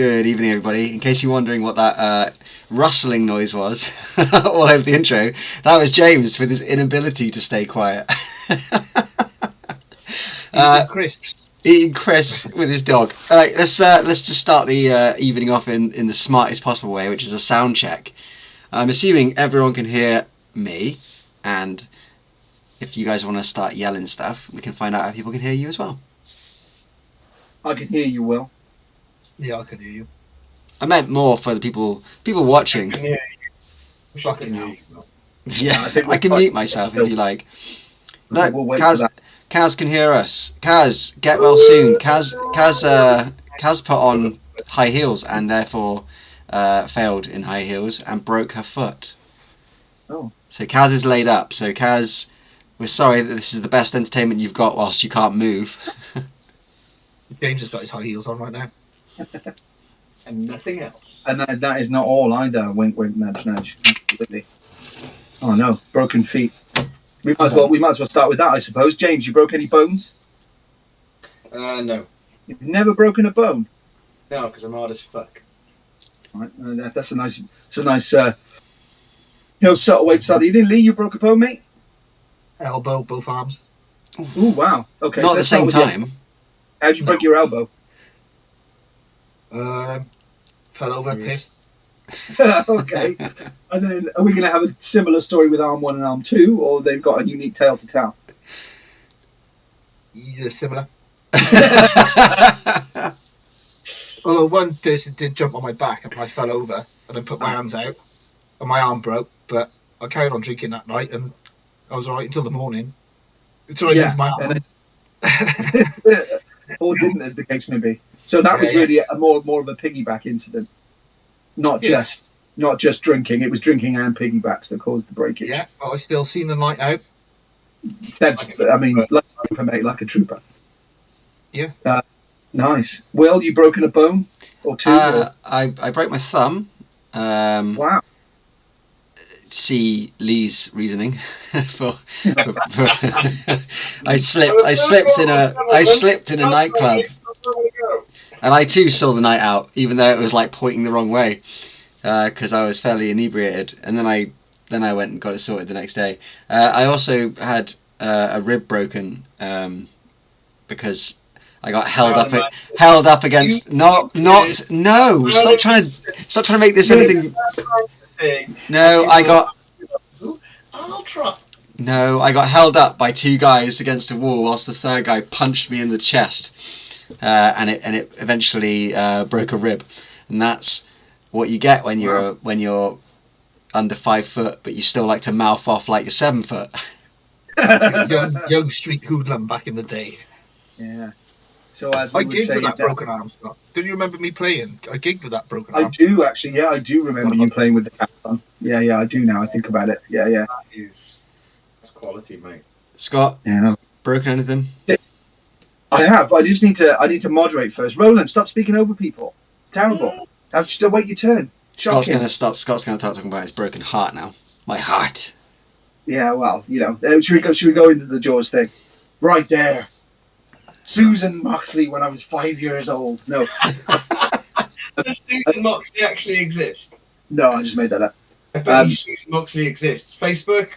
Good evening, everybody. In case you're wondering what that rustling noise was all over the intro, that was James with his inability to stay quiet. Eating crisps with his dog. All right, let's just start the evening off in the smartest possible way, which is a sound check. I'm assuming everyone can hear me, and if you guys want to start yelling stuff, we can find out if people can hear you as well. I can hear you, Will. Yeah, I can hear you. I meant more for the people watching. I can hear you. Fucking hell. Yeah, I can mute myself if you like. Look, Kaz can hear us. Kaz, get well soon. Kaz put on high heels and therefore failed in high heels and broke her foot. Oh. So Kaz is laid up. So Kaz, we're sorry that this is the best entertainment you've got whilst you can't move. James has got his high heels on right now. And nothing else. And that is not all either. Wink, wink, nudge, nudge. Absolutely. Oh no, broken feet. We might as well start with that, I suppose. James, you broke any bones? No. You've never broken a bone? No, because I'm hard as fuck. All right, that's a nice subtle way to start the evening. Lee, you broke a bone, mate? Elbow, both arms. Ooh, wow. Okay. Not at the same time. How'd you break your elbow? Fell over, pissed. Okay. And then, are we going to have a similar story with arm 1 and arm 2, or they've got a unique tale to tell? Yeah, similar. Although one person did jump on my back and I fell over and then put my hands out and my arm broke, but I carried on drinking that night and I was alright until the morning. Until I moved my arm. Or didn't, as the case may be. So that was really a more of a piggyback incident. Not just drinking. It was drinking and piggybacks that caused the breakage. Yeah, but I still seen the night out. Like a trooper. Yeah. Nice. Will, you broken a bone or two? I broke my thumb. Wow. See Lee's reasoning for I slipped in a nightclub, and I too saw the night out, even though it was like pointing the wrong way, because I was fairly inebriated, and then I went and got it sorted the next day. I also had a rib broken because I got held up against no. Stop trying to make this anything. No, I got held up by two guys against a wall whilst the third guy punched me in the chest, and it eventually broke a rib, and that's what you get when you're under 5 foot, but you still like to mouth off like you're 7 foot. young street hoodlum back in the day. Yeah. So as we I gigged with that broken arm, Scott. Do you remember me playing? I gigged with that broken arm. I do actually. Yeah, I do remember you playing with the cap on. Yeah, I do now. I think about it. Yeah. That's quality, mate. Scott, yeah. Broken anything? I have. I need to moderate first. Roland, stop speaking over people. It's terrible. Have to wait your turn. Scott's gonna start talking about his broken heart now. My heart. Yeah. Well, should we go into the Jaws thing? Right there. Susan Moxley when I was 5 years old. No. Does Susan Moxley actually exist? No, I just made that up. I bet you Susan Moxley exists. Facebook?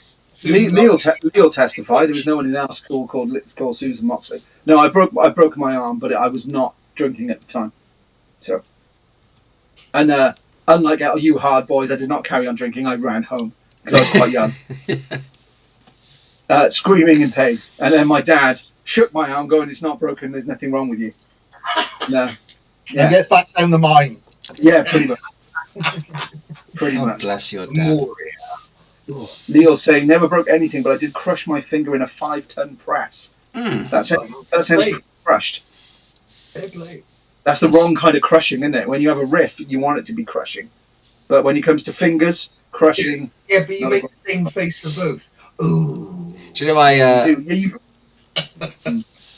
Lee'll testify. There was no one in our school called Susan Moxley. No, I broke my arm, but I was not drinking at the time. So, and unlike you hard boys, I did not carry on drinking. I ran home because I was quite young, screaming in pain. And then my dad shook my arm, going, "It's not broken. There's nothing wrong with you." No. Yeah. Get back down the mine. Yeah, pretty much. Pretty much. Bless your dad. Leo's saying, never broke anything, but I did crush my finger in a 5-ton press. That sounds crushed. That's the wrong kind of crushing, isn't it? When you have a riff, you want it to be crushing. But when it comes to fingers, crushing... Yeah, but you make the same face for both. Ooh. Do you know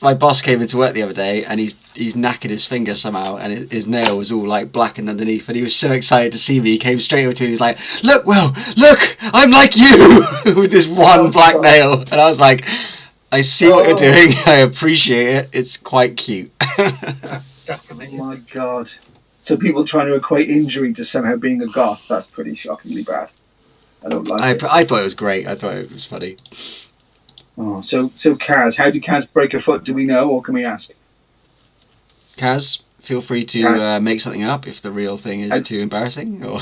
my boss came into work the other day and he's knackered his finger somehow and his nail was all like blackened underneath, and he was so excited to see me. He came straight over to me and he's like, look, I'm like you with this one black nail. And I was like, I see what you're doing. I appreciate it. It's quite cute. Oh my God. So people trying to equate injury to somehow being a goth, that's pretty shockingly bad. I don't like it. I thought it was great. I thought it was funny. Oh, so Kaz, how did Kaz break a foot? Do we know, or can we ask? Kaz, feel free to make something up if the real thing is too embarrassing. Or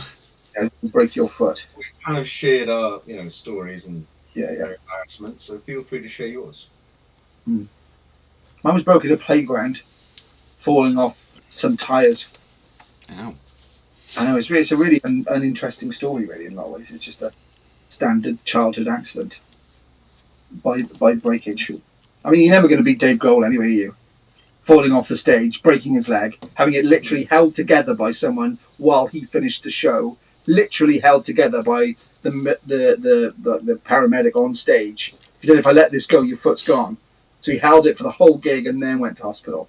How did you break your foot? We kind of shared our, stories and Yeah. their embarrassments, so feel free to share yours. Mine was broken at a playground, falling off some tyres. ow. I know, it's a really uninteresting story, really, in a lot of ways. It's just a standard childhood accident by breakage. I mean, you're never going to beat Dave Grohl anyway, are you? Falling off the stage, breaking his leg, having it literally held together by someone while he finished the show, literally held together by the paramedic on stage. He said, if I let this go, your foot's gone. So he held it for the whole gig and then went to hospital.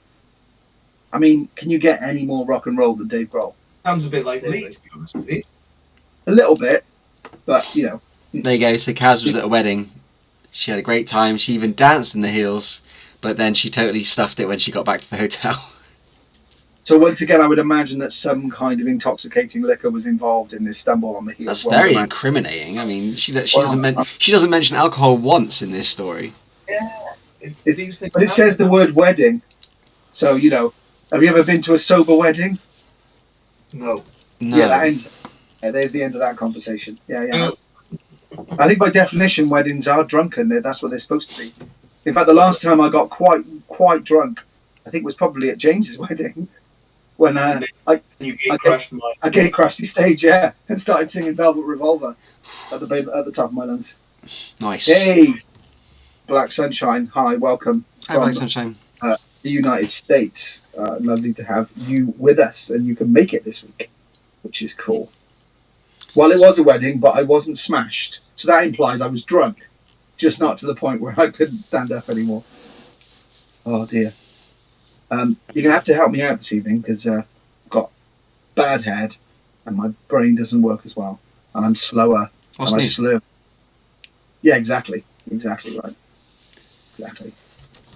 I mean, can you get any more rock and roll than Dave Grohl? Sounds a bit like me, to be honest with you. A little bit, but, There you go. So Kaz was at a wedding. She had a great time. She even danced in the heels, but then she totally stuffed it when she got back to the hotel. So once again, I would imagine that some kind of intoxicating liquor was involved in this stumble on the heels. That's very incriminating. I mean, she doesn't mention alcohol once in this story. Yeah. But it says the word wedding. So, have you ever been to a sober wedding? No. No. Yeah, that ends. There's the end of that conversation. Yeah. I think by definition, weddings are drunken. That's what they're supposed to be. In fact, the last time I got quite drunk, I think was probably at James's wedding, when I crashed the stage, and started singing Velvet Revolver at the top of my lungs. Nice. Hey, Black Sunshine. Hi, welcome. Hi, Black Sunshine. The United States. Lovely to have you with us, and you can make it this week, which is cool. Well, it was a wedding, but I wasn't smashed, so that implies I was drunk, just not to the point where I couldn't stand up anymore. Oh dear. You're gonna have to help me out this evening because I've got bad head, and my brain doesn't work as well, and I'm slower. What's new? Slow. Yeah, exactly right. Exactly.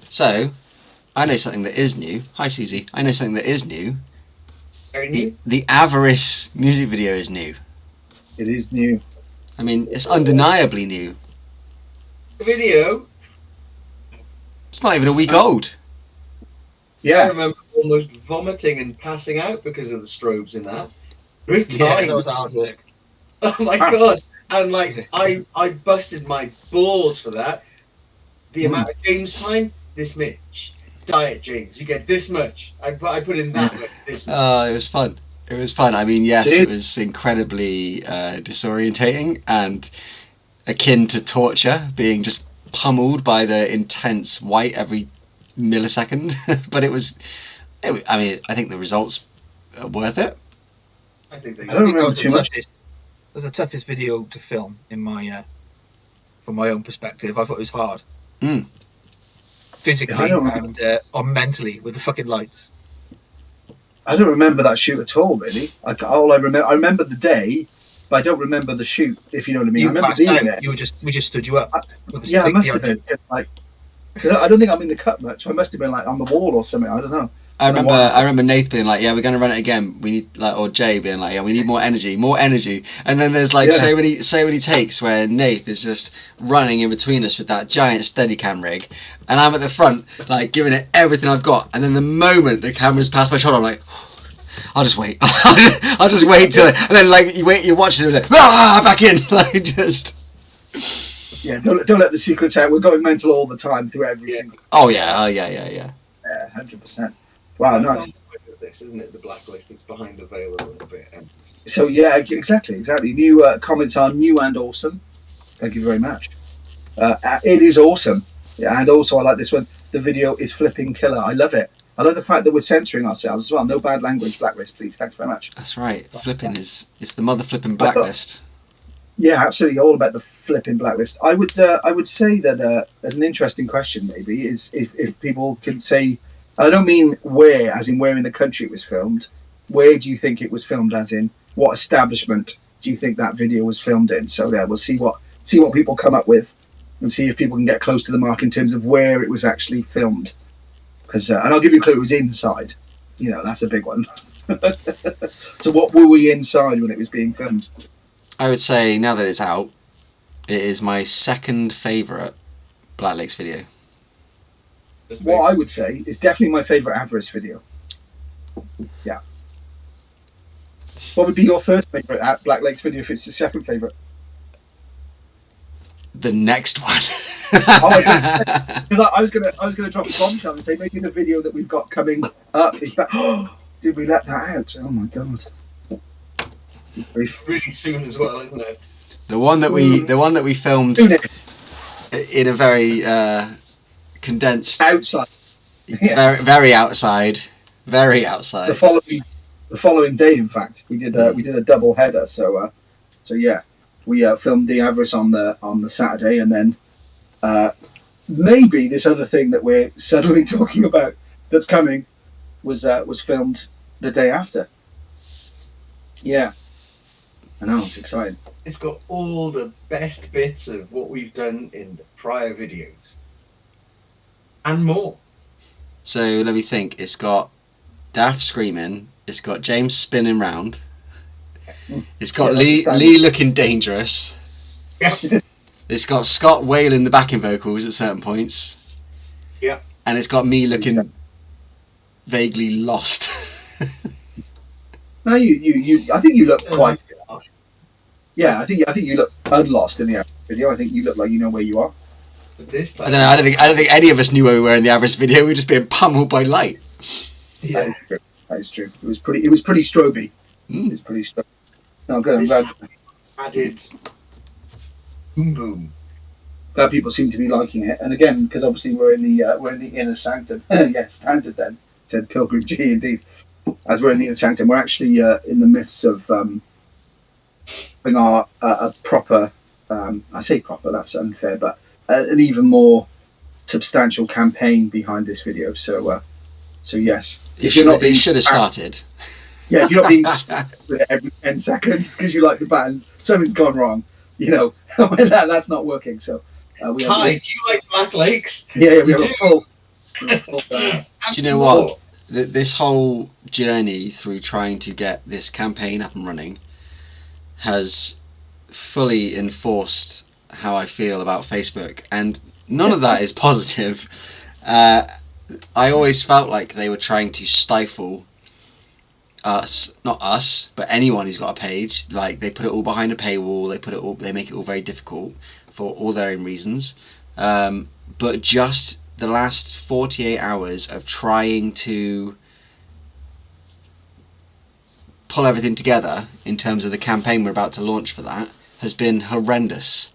So, I know something that is new. Hi, Susie. I know something that is new. Very new? The Avarice music video is new. It is new. I mean, it's undeniably new. The video? It's not even a week old. I Yeah. remember almost vomiting and passing out because of the strobes in that. Good Yeah, time. that was hard work. Oh my god! And I busted my balls for that. The amount of James time, this much. Diet James, you get this much. I put in that much. This much. It was fun. It was fun. I mean, yes, It is. it was incredibly disorientating and akin to torture, being just pummeled by the intense white every millisecond. But I mean, I think the results are worth it. I think they I don't remember too much. It was the toughest video to film in my, from my own perspective. I thought it was hard. Mm. Physically I don't and mentally with the fucking lights. I don't remember that shoot at all, really. I remember the day, but I don't remember the shoot. If you know what I mean. I You remember passed being out. there. We just stood you up. with the Yeah, I stick must have behind been. Like, I don't think I'm in the cut much. I must have been like on the wall or something. I don't know. I remember Nath being like, "Yeah, we're going to run it again. We need or Jay being like, "Yeah, we need more energy." And then there's like so many takes where Nath is just running in between us with that giant Steadicam rig, and I'm at the front like giving it everything I've got. And then the moment the camera's past my shoulder, I'm like, "I'll just wait. I'll just wait till." And then like you're watching it, like back in, like just. Yeah, don't let the secrets out. We're going mental all the time through every single. Oh yeah. Yeah, 100%. Wow, nice. This isn't it? The Blacklist. It's behind the veil a little bit. And So yeah, exactly. New comments are new and awesome. Thank you very much. It is awesome. Yeah, and also I like this one. The video is flipping killer. I love it. I love the fact that we're censoring ourselves as well. No bad language, Blacklist, please. Thanks very much. That's right. Flipping it's the mother flipping Blacklist. Yeah, absolutely. All about the flipping Blacklist. I would say that as an interesting question, maybe is if people can say. I don't mean where, as in where in the country it was filmed. Where do you think it was filmed, as in what establishment do you think that video was filmed in? So yeah, we'll see what people come up with, and see if people can get close to the mark in terms of where it was actually filmed. Because and I'll give you a clue, it was inside. That's a big one. So what were we inside when it was being filmed? I would say now that it's out, it is my second favourite Black Lakes video. What I would say is definitely my favourite Avarice video. Yeah. What would be your first favourite Black Lakes video if it's the second favourite? The next one. I was gonna drop a bombshell and say maybe the video that we've got coming up is that. Did we let that out? Oh my god! Really soon as well, isn't it? The one that we filmed in a very condensed outside, very outside. The following day, in fact, we did a double header. So yeah, we filmed the Avarice on the Saturday, and then maybe this other thing that we're suddenly talking about that's coming was filmed the day after. Yeah, I know, it's exciting. It's got all the best bits of what we've done in the prior videos and more. So let me think. It's got Daft screaming. It's got James spinning round. It's got Lee looking dangerous. Yeah. It's got Scott wailing the backing vocals at certain points. Yeah. And it's got me looking vaguely lost. No, you. I think you look quite. Yeah, I think you look unlost in the video. I think you look like you know where you are. But this time, I don't think any of us knew where we were in the Avarice video. We were just being pummeled by light. yeah. That is true. It was pretty stroby. It's pretty stroby. No, good. I'm glad. Added boom boom. Glad people seem to be liking it. And again, because obviously we're in the inner sanctum. Yeah, standard then said Pilgrim G indeed. As we're in the inner sanctum, we're actually in the midst of having our a proper. I say proper. That's unfair, but an even more substantial campaign behind this video. So yes, If you're not, you should have started. Yeah, if you're not being with it every 10 seconds because you like the band, something's gone wrong. You know, that's not working. So, do you like Black Lakes? Yeah, we have a full. Do you know what? This whole journey through trying to get this campaign up and running has fully enforced how I feel about Facebook, and none of that is positive. I always felt like they were trying to stifle us, not us, but anyone who's got a page. Like, they put it all behind a paywall. They make it all very difficult for all their own reasons. But just the last 48 hours of trying to pull everything together in terms of the campaign we're about to launch for that has been horrendous.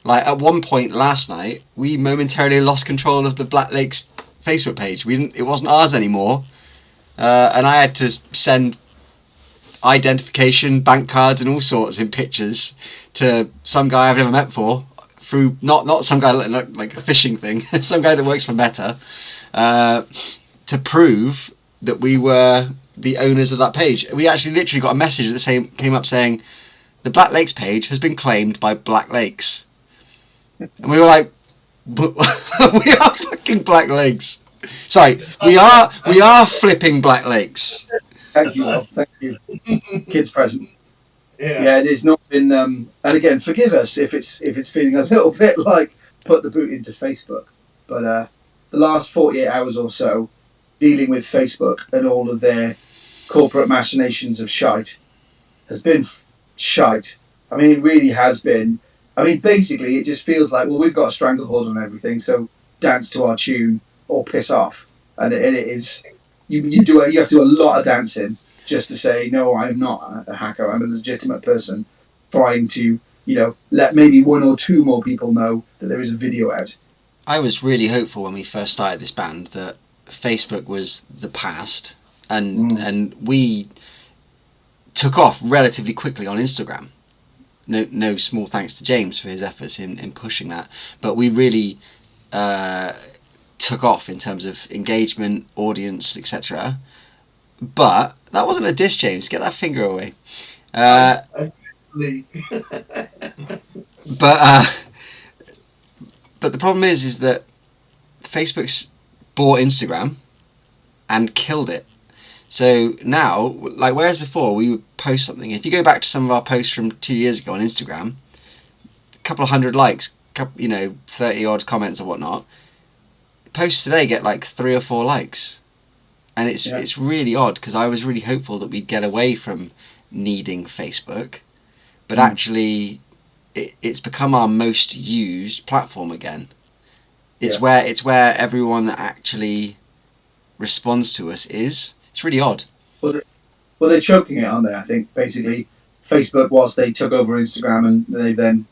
Like, at one point last night, we momentarily lost control of the Black Lakes Facebook page. It wasn't ours anymore. And I had to send identification, bank cards, and all sorts in pictures to some guy I've never met before, through not some guy like a phishing thing, some guy that works for Meta, to prove that we were the owners of that page. We actually literally got a message that came up saying the Black Lakes page has been claimed by Black Lakes, and we were like, we are fucking Black Lakes. Sorry, we are flipping Black Lakes. Thank you, Will. Thank you. Kids present. Yeah, it has not been. And again, forgive us if it's feeling a little bit like put the boot into Facebook. But the last 48 hours or so, dealing with Facebook and all of their corporate machinations of shite has been shite. I mean, it really has been. I mean, basically, it just feels like, well, we've got a stranglehold on everything, so dance to our tune or piss off. And it is, you have to do a lot of dancing just to say, no, I'm not a hacker. I'm a legitimate person trying to, let maybe one or two more people know that there is a video out. I was really hopeful when we first started this band that Facebook was the past, and we took off relatively quickly on Instagram. No small thanks to James for his efforts in pushing that, but we really took off in terms of engagement, audience, etc. But that wasn't a diss, James. Get that finger away. But the problem is that Facebook's bought Instagram and killed it. So now, like whereas before we would post something, if you go back to some of our posts from 2 years ago on Instagram, a couple of hundred likes, 30 odd comments or whatnot. Posts today get like 3 or 4 likes, and it's really odd because I was really hopeful that we'd get away from needing Facebook, but actually it's become our most used platform again. It's where everyone that actually responds to us is. It's really odd. Well, they're choking it, aren't they? I think basically Facebook, whilst they took over Instagram, and they then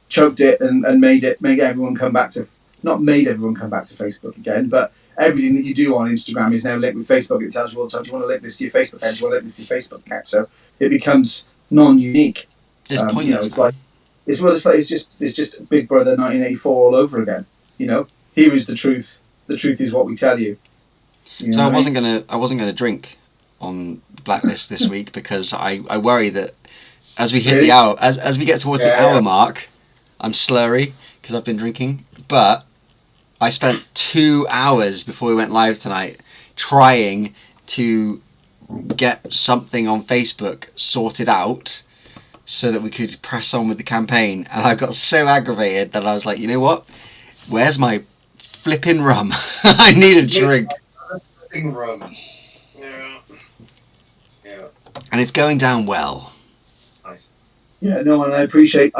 choked it and made everyone come back to, not made everyone come back to Facebook again, but everything that you do on Instagram is now linked with Facebook. It tells you all the time, do you want to link this to your Facebook account? Do you want to link this to your Facebook account? So it becomes non-unique. It's pointless. It's just Big Brother 1984 all over again. Here is the truth. The truth is what we tell you. So I wasn't gonna drink on Blacklist this week because I worry that as we hit the hour, as we get towards the hour mark, I'm slurry because I've been drinking. But I spent 2 hours before we went live tonight trying to get something on Facebook sorted out so that we could press on with the campaign, and I got so aggravated that I was like, you know what? Where's my flipping rum? I need a drink. Rum. Yeah. And it's going down well. Nice. Yeah, no, and I appreciate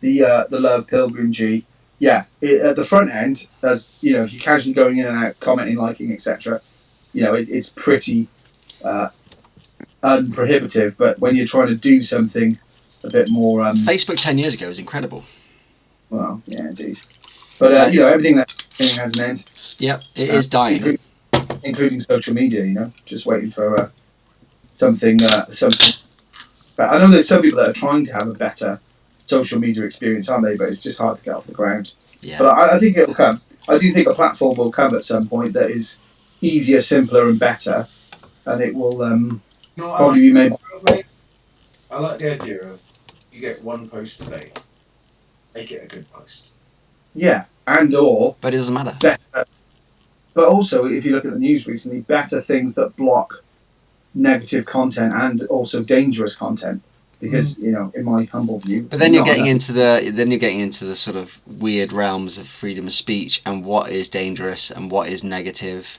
the love, Pilgrim G. Yeah, at the front end, as if you're casually going in and out, commenting, liking, etc. It's pretty unprohibitive. But when you're trying to do something a bit more, Facebook 10 years ago was incredible. Well, yeah, indeed. But everything has an end. Yep, it is dying. Including social media, just waiting for something. But I know there's some people that are trying to have a better social media experience, aren't they? But it's just hard to get off the ground. Yeah. But I think it'll come. I do think a platform will come at some point that is easier, simpler, and better, and it will probably be made. I like the idea of you get one post a day, make it a good post. Yeah, or. But it doesn't matter. Better. But also, if you look at the news recently, better things that block negative content and also dangerous content, because in my humble view. But then you're getting into the sort of weird realms of freedom of speech and what is dangerous and what is negative.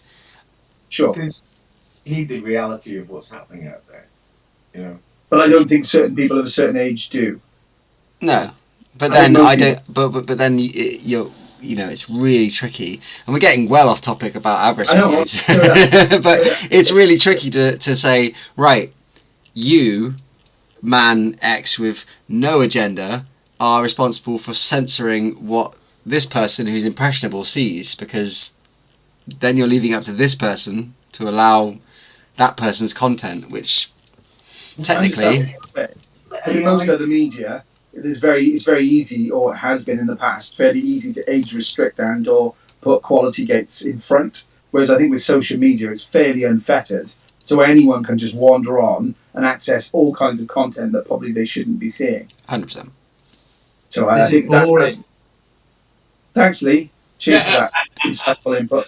Sure. Because you need the reality of what's happening out there, But I don't think certain people of a certain age do. No, but then I don't. But then you're. It's really tricky, and we're getting well off topic about average kids. But it's really tricky to say, right, you, man X with no agenda, are responsible for censoring what this person who's impressionable sees, because then you're leaving up to this person to allow that person's content, which technically... In most other media, it's very easy, or it has been in the past, fairly easy to age restrict and or put quality gates in front. Whereas I think with social media, it's fairly unfettered, so anyone can just wander on and access all kinds of content that probably they shouldn't be seeing. 100%. So I think that's... Thanks, Lee. Cheers for that insightful input.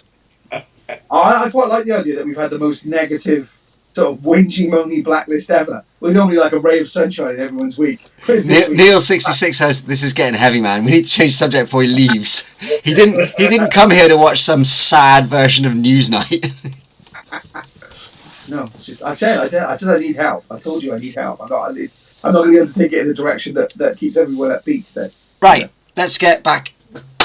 I quite like the idea that we've had the most negative sort of whinging, moaning Blacklist ever. We're normally like a ray of sunshine in everyone's week. Neil66 says this is getting heavy, man. We need to change subject before he leaves. He didn't come here to watch some sad version of Newsnight. No, it's just I said I need help. I told you I need help. I'm not going to be able to take it in a direction that keeps everyone upbeat today. Right. Let's get back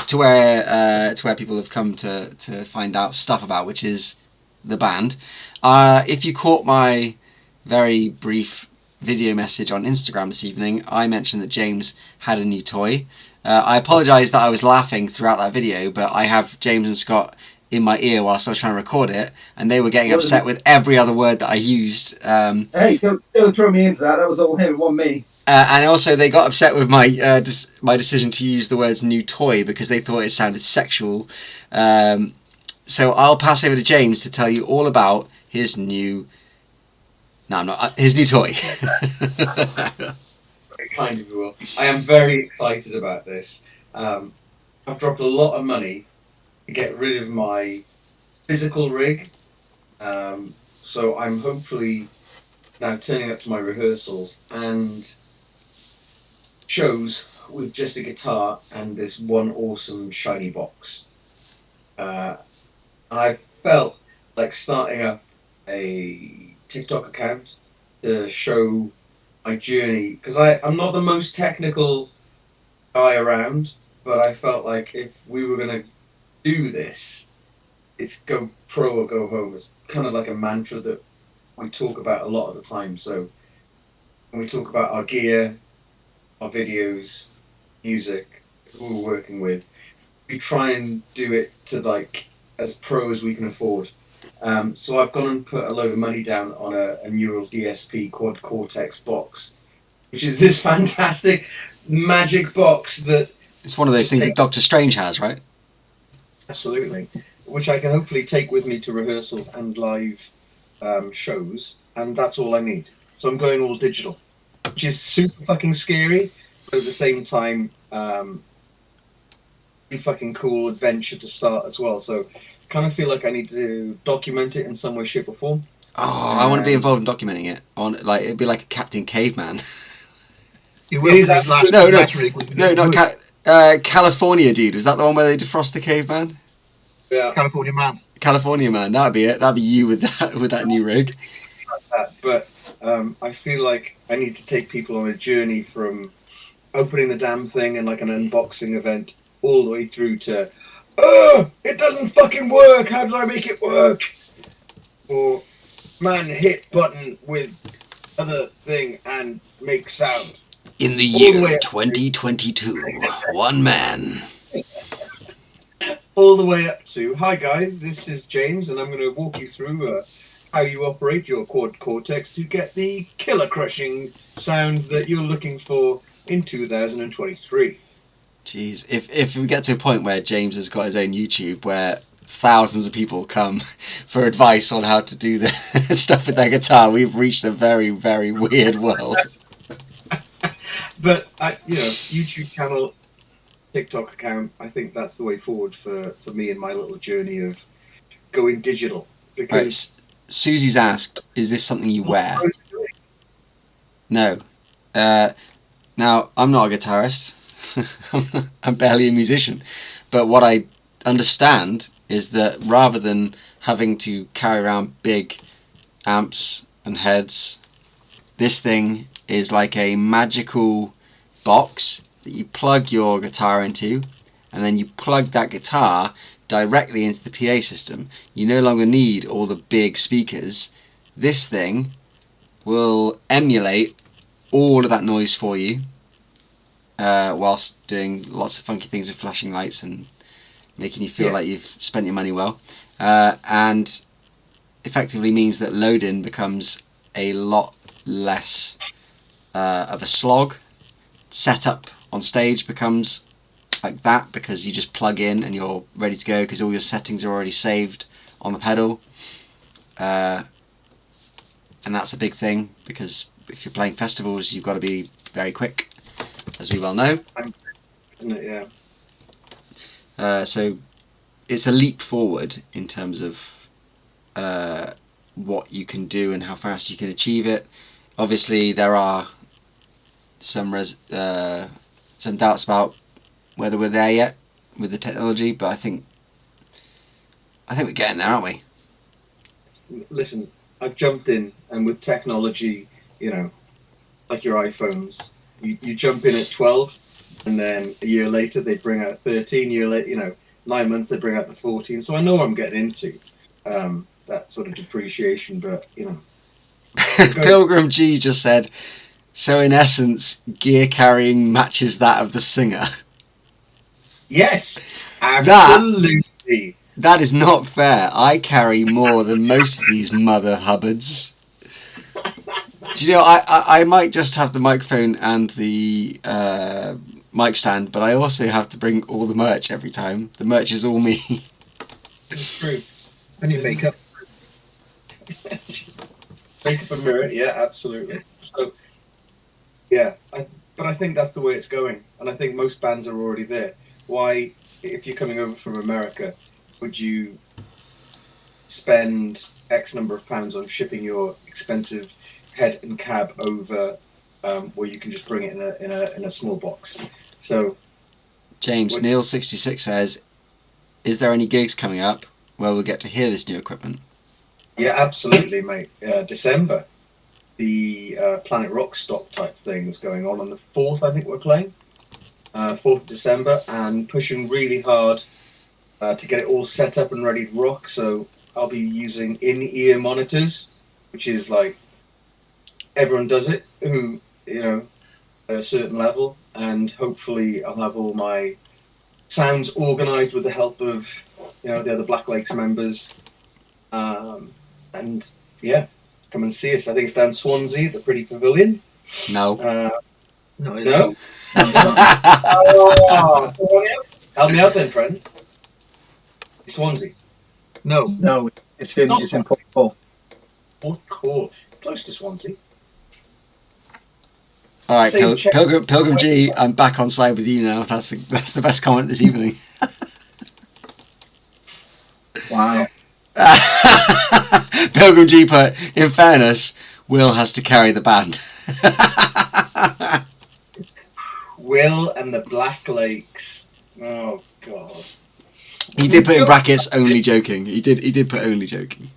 to where people have come to find out stuff about, which is the band. If you caught my very brief video message on Instagram this evening, I mentioned that James had a new toy. I apologise that I was laughing throughout that video, but I have James and Scott in my ear whilst I was trying to record it, and they were getting upset with every other word that I used. Hey, don't throw me into that. That was all him, it wasn't me. And also they got upset with my my decision to use the words new toy because they thought it sounded sexual. So I'll pass over to James to tell you all about his new... No, I'm not. His new toy. Very kind of you, Will. I am very excited about this. I've dropped a lot of money to get rid of my physical rig. So I'm hopefully now turning up to my rehearsals and shows with just a guitar and this one awesome shiny box. I felt like starting up a TikTok account to show my journey, because I'm not the most technical guy around, but I felt like if we were going to do this, it's go pro or go home. It's kind of like a mantra that we talk about a lot of the time. So when we talk about our gear, our videos, music, who we're working with, we try and do it to like as pro as we can afford. So I've gone and put a load of money down on a Neural DSP Quad Cortex box, which is this fantastic magic box that It's one of those things that Doctor Strange has, right? absolutely, which I can hopefully take with me to rehearsals and live shows, and that's all I need. So I'm going all digital, which is super fucking scary, but at the same time, be fucking cool adventure to start as well. So kind of feel like I need to document it in some way, shape, or form. Oh, I want to be involved in documenting it. On like it'd be like a Captain Caveman. You will. It is His last, No, his no, last rig was no, not California Dude. Was that the one where they defrost the caveman? Yeah, California Man. California Man. That'd be it. That'd be you with that new rig. but I feel like I need to take people on a journey from opening the damn thing and like an unboxing event all the way through to, oh, it doesn't fucking work. How do I make it work? Or, man, hit button with other thing and make sound. In the All the way year up. 2022, one man. All the way up to, hi guys, this is James, and I'm going to walk you through how you operate your Quad Cortex to get the killer crushing sound that you're looking for in 2023. Jeez, if we get to a point where James has got his own YouTube where thousands of people come for advice on how to do the stuff with their guitar, we've reached a very, very weird world. But YouTube channel, TikTok account, I think that's the way forward for me and my little journey of going digital. Because Susie's asked, is this something you wear? No. Now, I'm not a guitarist. I'm barely a musician. But what I understand is that rather than having to carry around big amps and heads, this thing is like a magical box that you plug your guitar into, and then you plug that guitar directly into the PA system. You no longer need all the big speakers. This thing will emulate all of that noise for you, whilst doing lots of funky things with flashing lights and making you feel like you've spent your money well, and effectively means that load-in becomes a lot less of a slog. Setup on stage becomes like that because you just plug in and you're ready to go because all your settings are already saved on the pedal, and that's a big thing because if you're playing festivals you've got to be very quick, as we well know. Isn't it? Yeah. So it's a leap forward in terms of what you can do and how fast you can achieve it. Obviously there are some doubts about whether we're there yet with the technology, but I think we're getting there, aren't we? Listen, I've jumped in, and with technology, like your iPhones, you jump in at 12, and then a year later they bring out 13. Year later, 9 months they bring out the 14. So I know I'm getting into that sort of depreciation, but Pilgrim G just said, so in essence, gear carrying matches that of the singer. Yes, absolutely. That is not fair. I carry more than most of these mother hubbards. Do you know, I might just have the microphone and the mic stand, but I also have to bring all the merch every time. The merch is all me. It's true. And your makeup. Makeup and mirror, yeah, absolutely. So, yeah, but I think that's the way it's going, and I think most bands are already there. Why, if you're coming over from America, would you spend X number of pounds on shipping your expensive head and cab over, where you can just bring it in a small box. So, James, Neil66 says, is there any gigs coming up where we'll get to hear this new equipment? yeah, absolutely, mate. December, the Planet Rock stop type thing is going on the 4th, I think we're playing. 4th of December, and pushing really hard to get it all set up and ready to rock. So I'll be using in-ear monitors, which is like everyone does it who, at a certain level, and hopefully I'll have all my sounds organised with the help of the other Black Lakes members, and yeah, come and see us. I think it's down Swansea at the Pretty Pavilion. No. No. Oh, help me out then, friends. Swansea. No, it's in Paul. Fourth Court. Close to Swansea. All right, Same check. Pilgrim G, I'm back on side with you now. That's the best comment this evening. Wow. Pilgrim G put, in fairness, Will has to carry the band. Will and the Black Lakes. Oh God. He did put in brackets only joking. He did put only joking.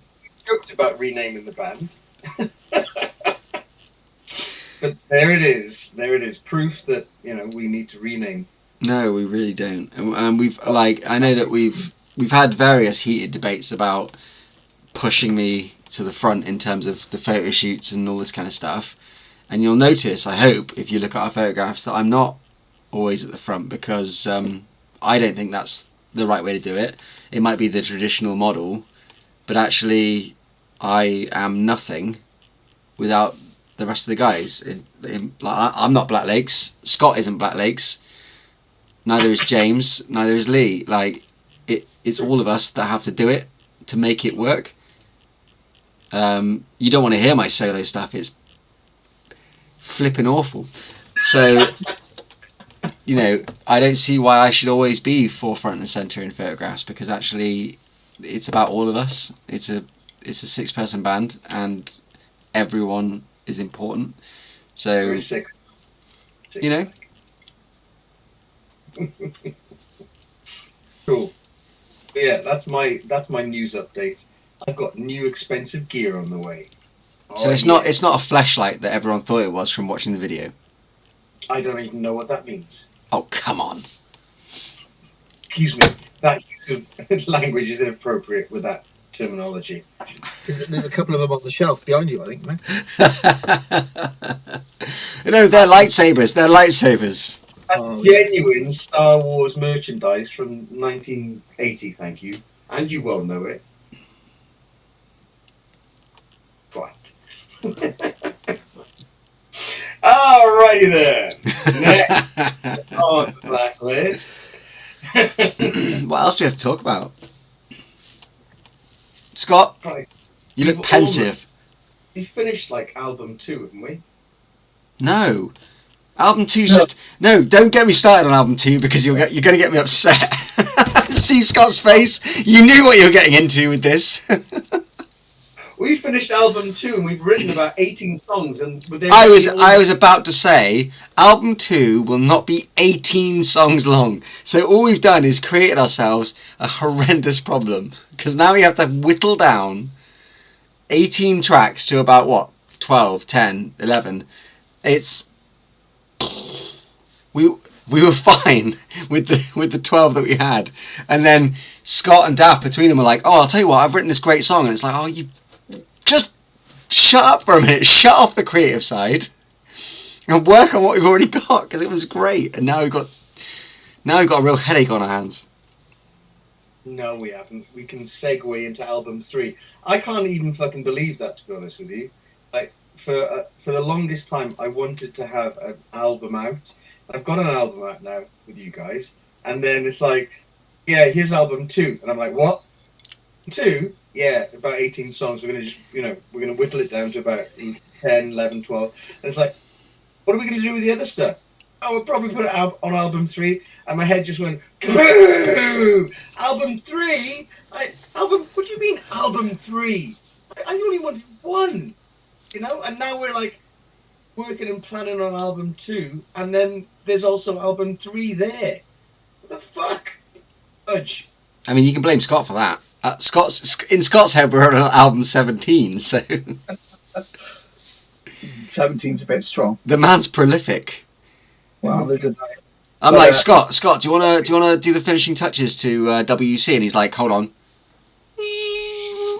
Joked about renaming the band. But there it is. Proof that, we need to rename. No, we really don't. And we've I know that we've had various heated debates about pushing me to the front in terms of the photo shoots and all this kind of stuff. And you'll notice, I hope, if you look at our photographs, that I'm not always at the front, because I don't think that's the right way to do it. It might be the traditional model, but actually I am nothing without the rest of the guys. I'm not Black Lakes. Scott isn't Black Lakes. Neither is James. Neither is Lee. It's all of us that have to do it to make it work. You don't want to hear my solo stuff. It's flipping awful. So, I don't see why I should always be forefront and centre in photographs, because actually it's about all of us. It's a 6-person band, and everyone is important. So, Cool. But yeah, that's my news update. I've got new expensive gear on the way. So it's not a fleshlight that everyone thought it was from watching the video. I don't even know what that means. Oh, come on. Excuse me. That use of language is inappropriate with that terminology. There's a couple of them on the shelf behind you, I think, man. No, they're lightsabers. They're lightsabers. That's genuine Star Wars merchandise from 1980, thank you. And you well know it. Right. Alrighty then. Next on the Blacklist. What else do we have to talk about? Scott, Right. you look pensive. We finished album 2, haven't we? No. Album 2's just... No, don't get me started on album 2, because you're going to get me upset. See Scott's face? You knew what you were getting into with this. We finished album 2 and we've written about 18 songs. And I was about to say, album 2 will not be 18 songs long. So all we've done is created ourselves a horrendous problem. Because now we have to whittle down 18 tracks to about, what, 12, 10, 11. It's... We were fine with the 12 that we had. And then Scott and Daft between them were like, oh, I'll tell you what, I've written this great song. And it's like, oh, you... Just shut up for a minute. Shut off the creative side and work on what we've already got, because it was great. And now we've got a real headache on our hands. No, we haven't. We can segue into album 3. I can't even fucking believe that, to be honest with you. For the longest time, I wanted to have an album out. I've got an album out now with you guys, and then it's like, yeah, here's album 2, and I'm like, what? 2? Yeah, about 18 songs. We're gonna just, we're gonna whittle it down to about 10, 11, 12. And it's like, what are we gonna do with the other stuff? Oh, we'll probably put it out on album 3. And my head just went, kaboo! Album 3? What do you mean album 3? I only wanted one, you know. And now we're like working and planning on album 2, and then there's also album 3 there. What the fuck, Fudge? I mean, you can blame Scott for that. In Scott's head, we're on album 17, so 17's a bit strong. the man's prolific. Well, there's a. I'm But, like, Scott, do you wanna do the finishing touches to WC? And he's like, hold on.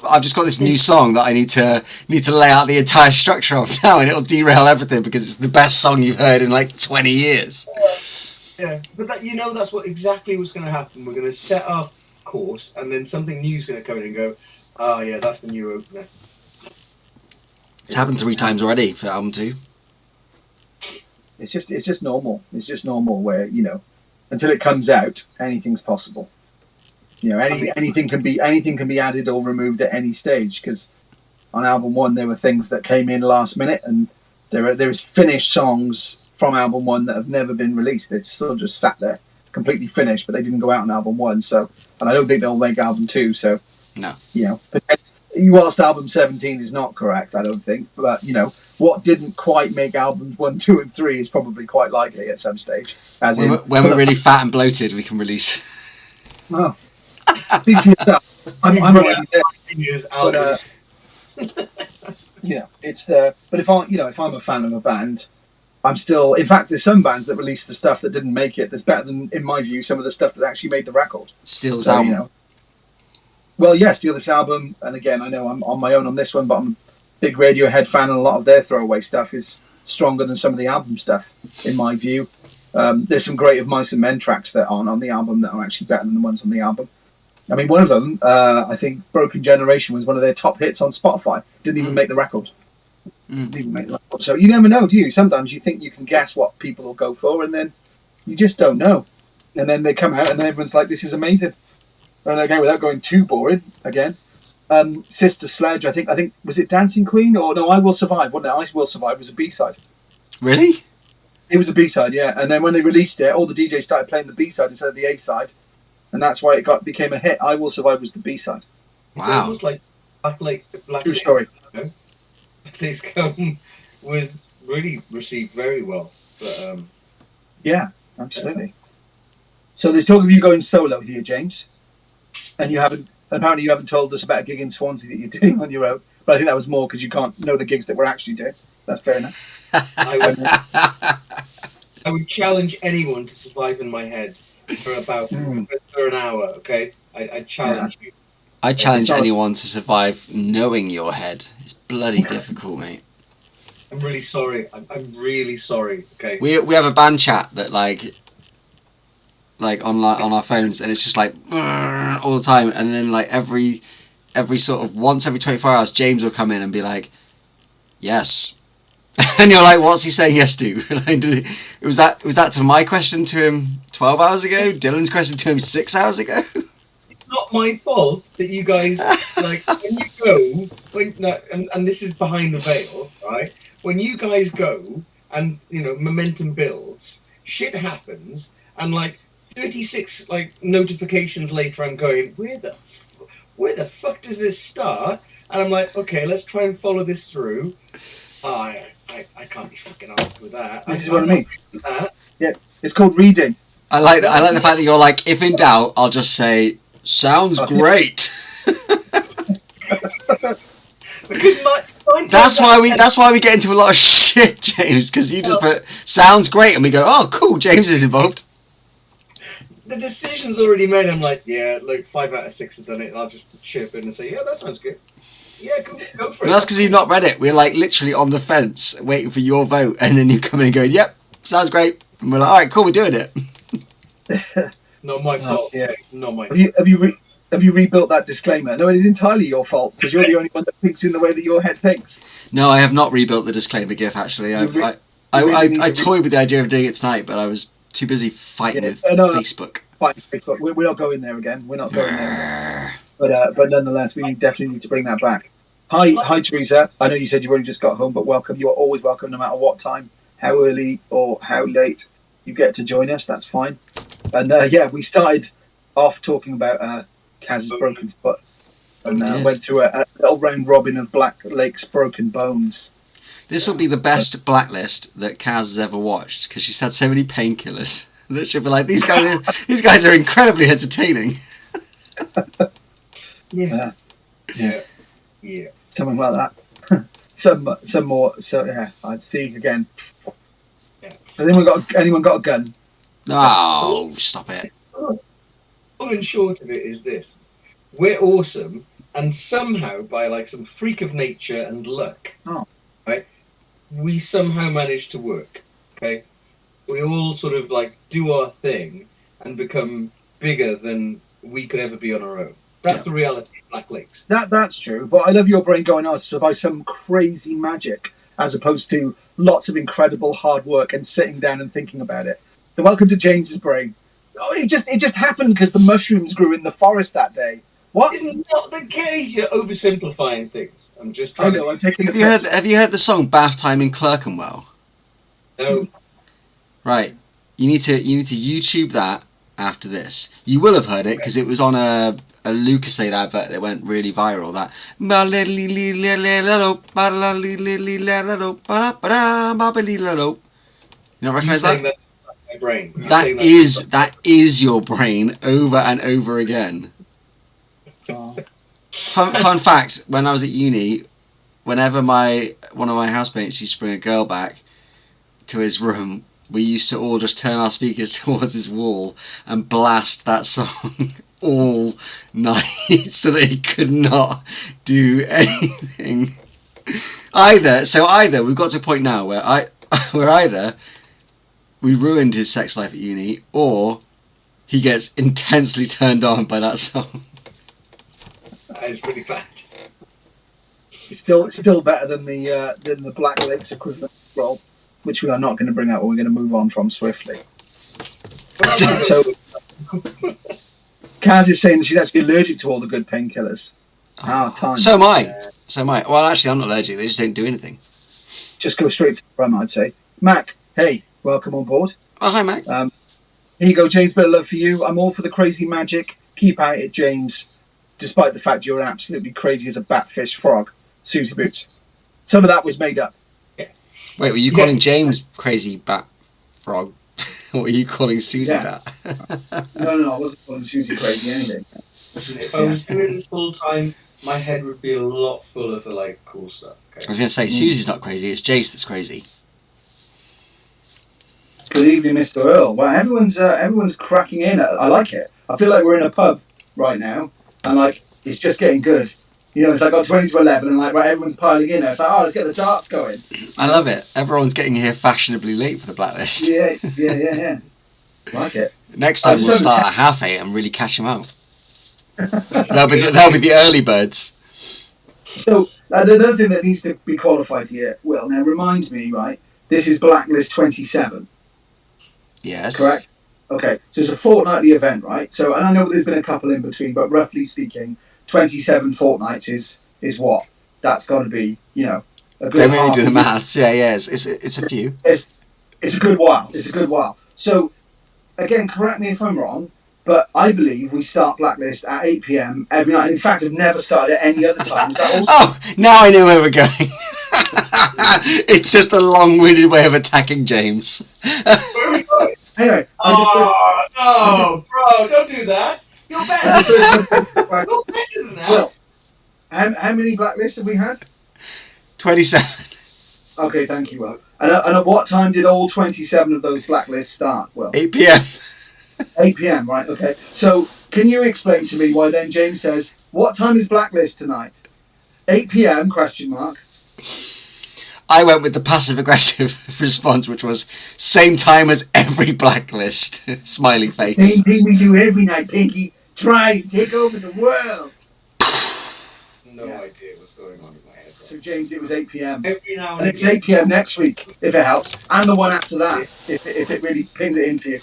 I've just got this new song that I need to lay out the entire structure of now, and it'll derail everything because it's the best song you've heard in like 20 years. Yeah, but that's what exactly was going to happen. We're going to set our course, and then something new's going to come in and go, oh yeah, that's the new opener. It's happened 3 times already for album 2. It's just normal. It's just normal where, you know, until it comes out, anything's possible. You know, anything can be added or removed at any stage. Because on album 1, there were things that came in last minute, and there is finished songs from album 1 that have never been released. They're still just sat there, completely finished, but they didn't go out on album 1. So, and I don't think they'll make album 2. So, No. You know, whilst album 17 is not correct, I don't think, but you know, what didn't quite make albums 1, 2, and 3 is probably quite likely at some stage. As When we're really fat and bloated, we can release. Oh, speak for yourself. I'm already there. But, you know, it's but if I'm a fan of a band, I'm still. In fact, there's some bands that release the stuff that didn't make it. That's better than, in my view, some of the stuff that actually made the record. Steel's So, album. you know, well, yeah, Steal This Album, and again, I know I'm on my own on this one, but I'm a big Radiohead fan, and a lot of their throwaway stuff is stronger than some of the album stuff, in my view. There's some great Of Mice and Men tracks that aren't on the album that are actually better than the ones on the album. I mean, one of them, I think Broken Generation was one of their top hits on Spotify. Didn't even make the record. Didn't even make the record. So you never know, do you? Sometimes you think you can guess what people will go for, and then you just don't know. And then they come out, and then everyone's like, this is amazing. And again, without going too boring, again, Sister Sledge, I think, was it Dancing Queen? Or no, I Will Survive, wasn't it? I Will Survive was a B-side. Really? It was a B-side, yeah. And then when they released it, all the DJs started playing the B-side instead of the A-side. And that's why it became a hit. I Will Survive was the B-side. It's Wow. almost like Black True story. Black Days Come was really received very well. But Yeah, absolutely. So there's talk of you going solo here, James. And apparently you haven't told us about a gig in Swansea that you're doing on your own. But I think that was more because you can't know the gigs that we're actually doing. That's fair enough. I would challenge anyone to survive in my head for about for an hour. Okay, I challenge you. I challenge It's not- anyone to survive knowing your head. It's bloody difficult, mate. I'm really sorry. I'm really sorry. Okay. We have a band chat that like on our phones, and it's just like all the time. And then like every sort of once every 24 hours, James will come in and be like, "Yes." And you're like, what's he saying yes to? was that to my question to him 12 hours ago? Dylan's question to him 6 hours ago? It's not my fault that you guys like when you go and this is behind the veil, right? When you guys go and momentum builds, shit happens, and like 36 like notifications later, I'm going, where the fuck does this start? And I'm like, okay, let's try and follow this through. I can't be fucking honest with that. This is what I mean. That. Yeah, it's called reading. I like the fact that you're like, if in doubt, I'll just say, sounds great. Because That's why we get into a lot of shit, James, because you just put sounds great and we go, oh cool, James is involved. The decision's already made. I'm like, yeah, look, 5 out of 6 have done it, and I'll just chip in and say, yeah, that sounds good. Yeah, go for it. And that's because you've not read it. We're like literally on the fence waiting for your vote, and then you come in and go, yep, sounds great. And we're like, all right, cool, we're doing it. Not my fault. Yeah. Not my Have you rebuilt that disclaimer? No, it is entirely your fault because you're the only one that thinks in the way that your head thinks. No, I have not rebuilt the disclaimer GIF, actually. I toyed with the idea of doing it tonight, but I was too busy fighting with Facebook. Fighting Facebook. We're not going there again. We're not going there again. But nonetheless, we definitely need to bring that back. Hi, Teresa. I know you said you've only just got home, but welcome. You are always welcome, no matter what time, how early or how late you get to join us. That's fine. And we started off talking about Kaz's broken foot. and Yes. went through a little round robin of Black Lake's broken bones. This will be the best Blacklist that Kaz has ever watched because she's had so many painkillers that she'll be like, these guys are incredibly entertaining. Yeah. Something like that. some more. So yeah, I'd see again. Yeah. Anyone got a gun? Oh, stop it. Long and short of it is this: we're awesome, and somehow by like some freak of nature and luck, right, we somehow manage to work. Okay, we all sort of like do our thing and become bigger than we could ever be on our own. That's the reality of Black Lakes. That's true, but I love your brain going on by some crazy magic as opposed to lots of incredible hard work and sitting down and thinking about it. So welcome to James's brain. Oh, it just happened because the mushrooms grew in the forest that day. What? It's not the case. You're oversimplifying things. I'm just I trying know. to. I'm taking the Have you heard the song Bath Time in Clerkenwell? No. Right. You need to YouTube that after this. You will have heard it because it was on a Lucasade advert that went really viral. That you don't recognise that? That's my brain. That is your brain over and over again. Fun fact: when I was at uni, whenever one of my housemates used to bring a girl back to his room, we used to all just turn our speakers towards his wall and blast that song all night so that he could not do anything. Either we've got to a point now where either we ruined his sex life at uni, or he gets intensely turned on by that song. That is really bad. It's still better than the Black Lakes equivalent role, which we are not going to bring up. We're going to move on from swiftly. So, Kaz is saying that she's actually allergic to all the good painkillers. Time. So am I. Well, actually, I'm not allergic. They just don't do anything. Just go straight to the front, I'd say. Mac, hey, welcome on board. Oh, hi, Mac. Here you go, James. Bit of love for you. I'm all for the crazy magic. Keep at it, James. Despite the fact you're absolutely crazy as a batfish frog, Susie Boots. Some of that was made up. Wait, were you calling James crazy bat frog? Or were you calling Susie that? No, I wasn't calling Susie crazy anything. Listen, if I was doing this full time, my head would be a lot fuller for like cool stuff. Okay? I was going to say, Susie's not crazy, it's Jace that's crazy. Good evening, Mr. Earl. Well, everyone's cracking in. I like it. I feel like we're in a pub right now, and like it's just getting good. You know, it's like got 20 to 11, and like right, everyone's piling in. It's like, let's get the darts going. I love it. Everyone's getting here fashionably late for the Blacklist. Yeah. Like it. Next time we'll start at 8:30 and really catch them out. They'll be the early birds. So another thing that needs to be qualified here, Will. Now remind me, right? This is Blacklist 27. Yes. Correct. Okay, so it's a fortnightly event, right? So, and I know there's been a couple in between, but roughly speaking, 27 fortnights is what? That's got to be, a good. Don't make me do the maths. Yeah. It's a few. It's a good while. It's a good while. So, again, correct me if I'm wrong, but I believe we start Blacklist at 8 p.m. every night. In fact, I've never started at any other time. Is that also? Oh, now I know where we're going. It's just a long-winded way of attacking James. Where are we going? Anyway. No, bro, don't do that. You're better. You're better than that. Well, how many Blacklists have we had? 27. Okay, thank you, Will. And at what time did all 27 of those Blacklists start? Well, 8 p.m. 8 p.m. Right? Okay. So, can you explain to me why then James says, "What time is Blacklist tonight?" 8 p.m. ? I went with the passive-aggressive response, which was same time as every Blacklist. Smiley face. Same thing we do every night, Pinky. Try and take over the world. No idea what's going on in my head. Right? So, James, it was 8 p.m. Every now And it's 8 p.m. next week, if it helps, and the one after that, if it really pins it in for you.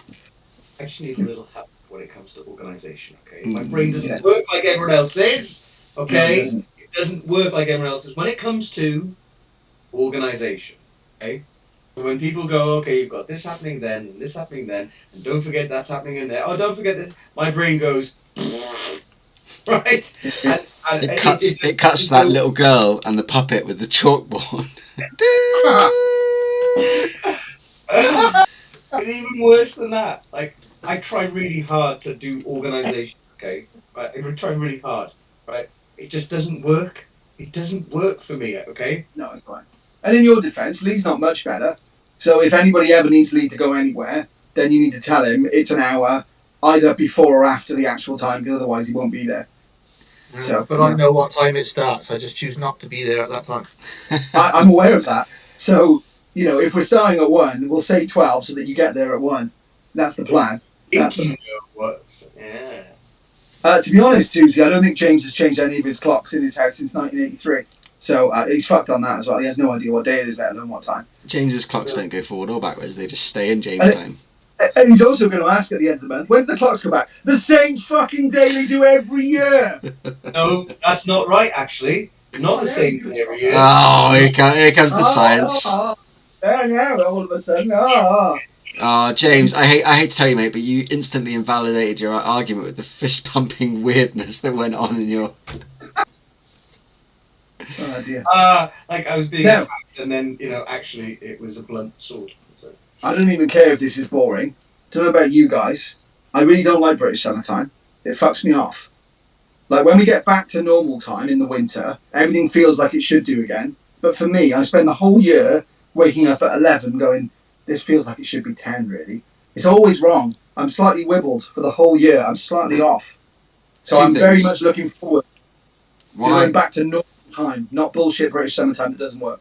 I just need a little help when it comes to organisation. Okay, my brain doesn't work like everyone else's. Okay, No, it doesn't work like everyone else's when it comes to organisation. Okay, so when people go, okay, you've got this happening then, and this happening then, and don't forget that's happening in there. Oh, don't forget this. My brain goes. right? And It cuts to that little girl and the puppet with the chalkboard. It's even worse than that. Like, I try really hard to do organisation. Okay, right? I try really hard. Right? It just doesn't work. It doesn't work for me. Okay. No, it's fine. And in your defence, Lee's not much better. So if anybody ever needs Lee to go anywhere, then you need to tell him it's an hour, either before or after the actual time, because otherwise he won't be there. So, But I know what time it starts. I just choose not to be there at that time. I'm aware of that. So, if we're starting at 1, we'll say 12 so that you get there at 1. That's the plan. That's You know what's yeah. To be honest, Tuesday, I don't think James has changed any of his clocks in his house since 1983. So he's fucked on that as well. He has no idea what day it is, let alone what time. James's clocks don't go forward or backwards; they just stay in James time. And he's also going to ask at the end of the month, when do the clocks go back? The same fucking day they do every year. No, that's not right. Actually, not the same day every year. Oh, here comes the science. Now, all of a sudden, oh. Oh, James, I hate to tell you, mate, but you instantly invalidated your argument with the fist pumping weirdness that went on in your. Oh dear. Like I was being attacked, and then actually it was a blunt sword. So. I don't even care if this is boring. Don't know about you guys. I really don't like British summertime. It fucks me off. Like when we get back to normal time in the winter, everything feels like it should do again. But for me, I spend the whole year waking up at 11 going, this feels like it should be 10 really. It's always wrong. I'm slightly wibbled for the whole year. I'm slightly off. So I'm very much looking forward to going back to normal time, not bullshit British summertime that doesn't work.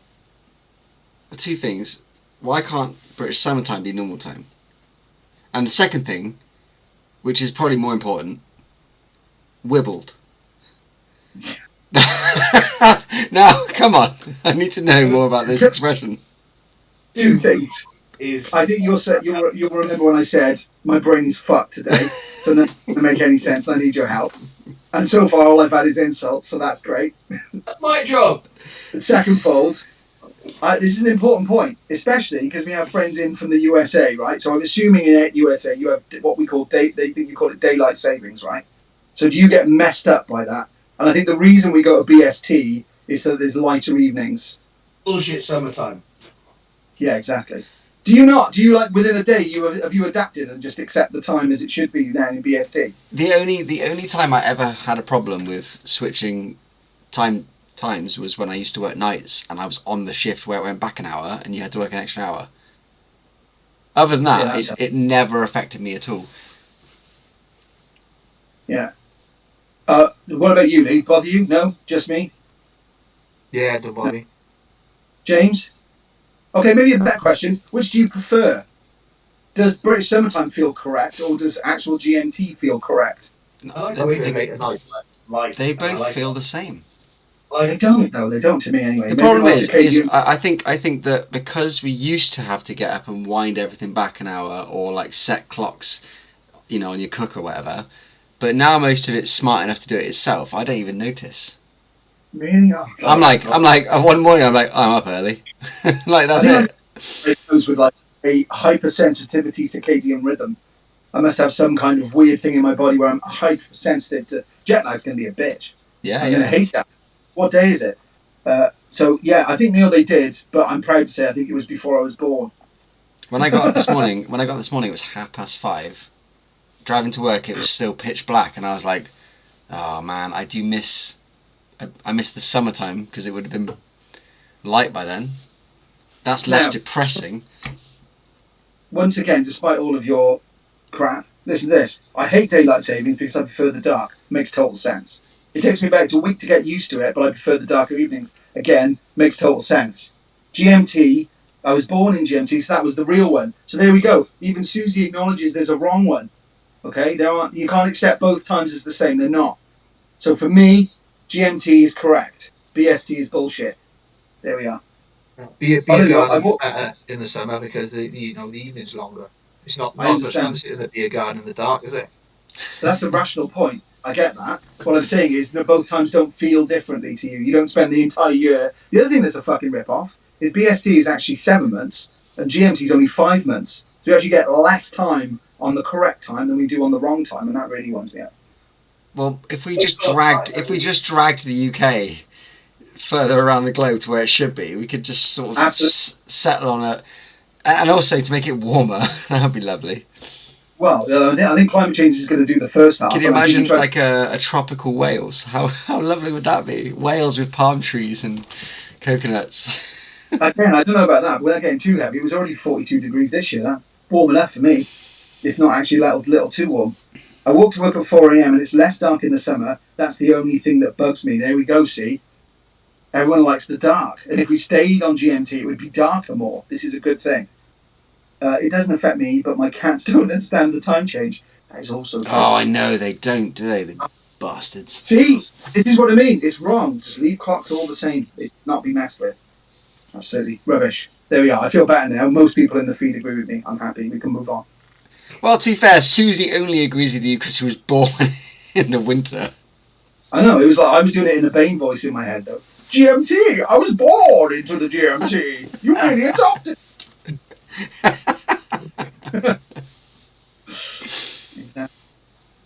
Two things. Why can't British summertime be normal time? And the second thing, which is probably more important, wibbled. Now, come on. I need to know more about this expression. Two things. I think you'll remember when I said my brain is fucked today, so that doesn't make any sense. I need your help. And so far, all I've had is insults, so that's great. That's my job. The second fold. This is an important point, especially because we have friends in from the USA, right? So I'm assuming in USA you have what we call you call it daylight savings, right? So do you get messed up by that? And I think the reason we go to BST is so that there's lighter evenings. Bullshit summertime. Yeah, exactly. Do you not? Do you like within a day? Have you adapted and just accept the time as it should be now in BST? The only time I ever had a problem with switching times was when I used to work nights and I was on the shift where it went back an hour and you had to work an extra hour. Other than that, it never affected me at all. Yeah. What about you, Lee? Bother you? No? Just me? Yeah, don't bother me. James? Okay, maybe a better question. Which do you prefer? Does British summertime feel correct or does actual GMT feel correct? I like the way they make it nice. They both feel the same. They don't, though. They don't to me, anyway. The problem is I think that because we used to have to get up and wind everything back an hour or like set clocks, on your cook or whatever, but now most of it's smart enough to do it itself. I don't even notice. Really? Oh, I'm like one morning I'm up early. Like that's it. It goes with like a hypersensitivity circadian rhythm. I must have some kind of weird thing in my body where I'm hypersensitive to jet lag's going to be a bitch. Yeah, I'm going to hate that. What day is it? So yeah, I think they did, but I'm proud to say I think it was before I was born. When I got up this morning, it was 5:30. Driving to work, it was still pitch black, and I was like, "Oh man, I miss the summertime because it would have been light by then. That's less depressing." Once again, despite all of your crap, listen to this. I hate daylight savings because I prefer the dark. Makes total sense. It takes me about a week to get used to it, but I prefer the darker evenings. Again, makes total sense. GMT, I was born in GMT, so that was the real one. So there we go. Even Susie acknowledges there's a wrong one. Okay, you can't accept both times as the same. They're not. So for me, GMT is correct. BST is bullshit. There we are. Beer garden better in the summer because the evening's longer. It's not much fun sitting in a beer garden in the dark, is it? That's a rational point. I get that. What I'm saying is both times don't feel differently to you. You don't spend the entire year. The other thing that's a fucking rip-off is BST is actually 7 months and GMT is only 5 months. So you actually get less time on the correct time than we do on the wrong time, and that really winds me up. Well, if we just dragged the UK further around the globe to where it should be, we could just sort of settle on it. And also to make it warmer, that would be lovely. Well, I think climate change is going to do the first half. Can you imagine like a tropical Wales? How lovely would that be? Wales with palm trees and coconuts. Again, I don't know about that, but without getting too heavy, it was already 42 degrees this year. That's warm enough for me, if not actually a little too warm. I walk to work at 4 a.m. and it's less dark in the summer. That's the only thing that bugs me. There we go, see? Everyone likes the dark. And if we stayed on GMT, it would be darker more. This is a good thing. It doesn't affect me, but my cats don't understand the time change. That is also true. Oh, I know, they don't, do they? The bastards. See? This is what I mean. It's wrong. Just leave clocks all the same. It should not be messed with. Absolutely. Rubbish. There we are. I feel better now. Most people in the feed agree with me. I'm happy. We can move on. Well, to be fair, Susie only agrees with you because she was born in the winter. I know. It was like I was doing it in a Bane voice in my head, though. GMT! I was born into the GMT! You really adopted... Exactly.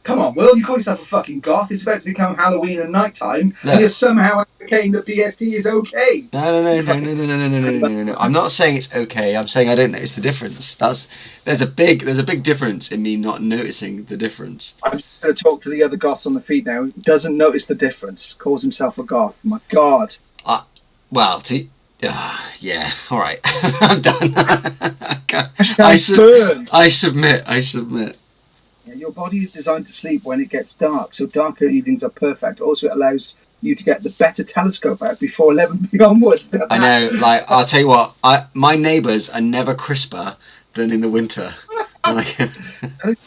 Come on, Will, you call yourself a fucking goth. It's about to become Halloween and nighttime, and you're somehow advocating that BST is okay. No. I'm not saying it's okay. I'm saying I don't notice the difference. There's a big difference in me not noticing the difference. I'm just going to talk to the other goths on the feed now. He doesn't notice the difference. Calls himself a goth. My God. Well, yeah, all right. I'm done. I submit. Yeah, your body is designed to sleep when it gets dark, so darker evenings are perfect. Also, it allows you to get the better telescope out before 11 onwards. I know, like, I'll tell you what, my neighbours are never crisper than in the winter. That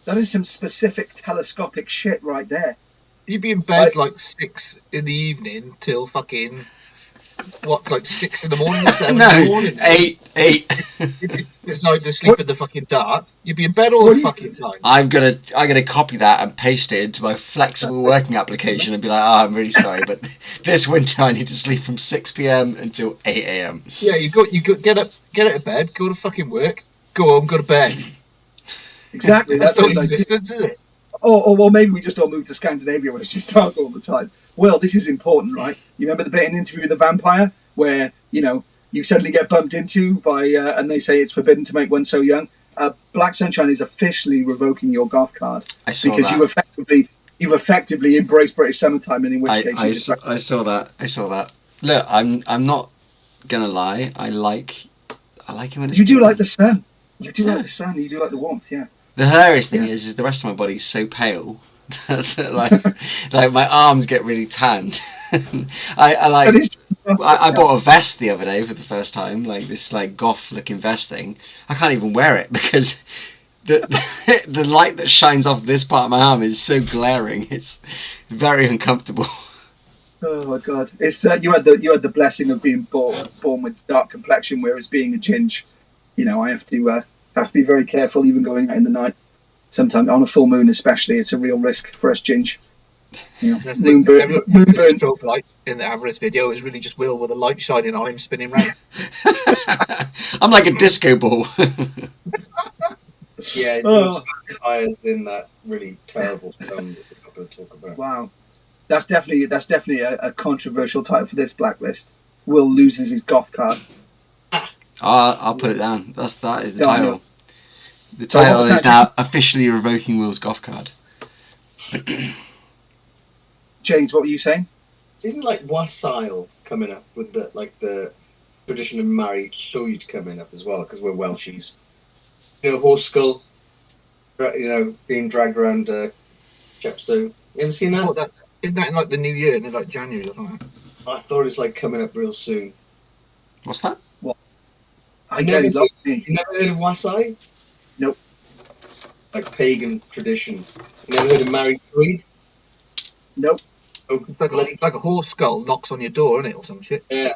is some specific telescopic shit right there. You'd be in bed like 6 in the evening till fucking... What, like 6 in the morning? 7 in the morning? 8. If you decide to sleep in the fucking dark, you'd be in bed all the fucking time. I'm gonna copy that and paste it into my flexible working application and be like, I'm really sorry, but this winter I need to sleep from 6 p.m. until 8 a.m. Yeah, you got get out of bed, go to fucking work, go home, go to bed. Exactly. That's not existence, is it? Or well, maybe we just all move to Scandinavia when it's just dark all the time. Well, this is important, right? You remember the bit in Interview with the Vampire where, you suddenly get bumped into by, and they say it's forbidden to make one so young? Black Sunshine is officially revoking your goth card. I saw because that. you've effectively embraced British summertime, and in which case... I saw that. Look, I'm not going to lie. I like it when it's... You do like the sun. You do like the sun. You do like the warmth, yeah. The hilarious thing is the rest of my body's so pale that like my arms get really tanned. I bought a vest the other day for the first time, like this like goth looking vest thing. I can't even wear it because the light that shines off this part of my arm is so glaring. It's very uncomfortable. Oh my God! It's you had the blessing of being born with dark complexion, whereas being a ginge, I have to be very careful even going out in the night. Sometimes on a full moon, especially, it's a real risk for us ginge. Moonburn. Strobe light in the Avarice video is really just Will with a light shining on him, spinning round. I'm like a disco ball. Yeah, vampires in that really terrible film that we're not going to talk about. Wow, that's definitely a controversial title for this Blacklist. Will loses his goth card. I'll put it down. That is the title. The title is now officially revoking Will's goth card. James, what were you saying? Isn't like Wassail coming up with the tradition of married Llwyd coming up as well? Because we're Welshies. Horse skull. Being dragged around Chepstow. You ever seen that? Isn't that in like the new year, in like January or something? I thought it's like coming up real soon. What's that? What? You never heard of Wassail? Nope. Like pagan tradition. You never heard of married Llwyd? Nope. Oh, like a horse skull knocks on your door, isn't it, or some shit? Yeah.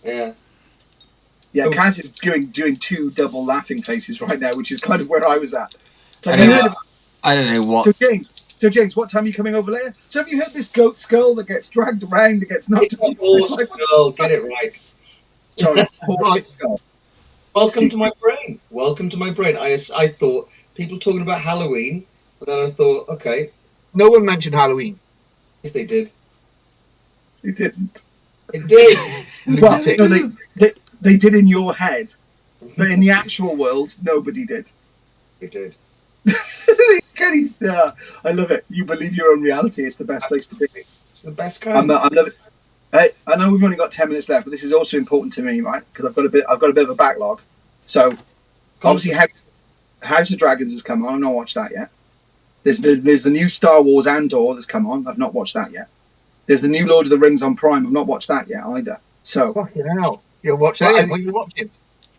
Yeah, Kaz is doing two double laughing faces right now, which is kind of where I was at. I don't know what. So James, what time are you coming over later? So have you heard this goat skull that gets dragged around, that gets knocked on? Horse skull, get it right. Sorry, horse skull. Welcome to my brain. I thought people talking about Halloween, but then I thought, okay, No one mentioned Halloween. Yes, they did. You didn't. It did. Well, no, they did in your head, but in the actual world, nobody did. It did. I love it. You believe your own reality. It's the best place to be. It's the best kind. I love it. Hey, I know we've only got 10 minutes left, but this is also important to me, right? Because I've got a bit of a backlog. So obviously, House of Dragons has come on. I've not watched that yet. There's the new Star Wars Andor that's come on. I've not watched that yet. There's the new Lord of the Rings on Prime. I've not watched that yet either. So fucking hell, you're watching. What are you watching?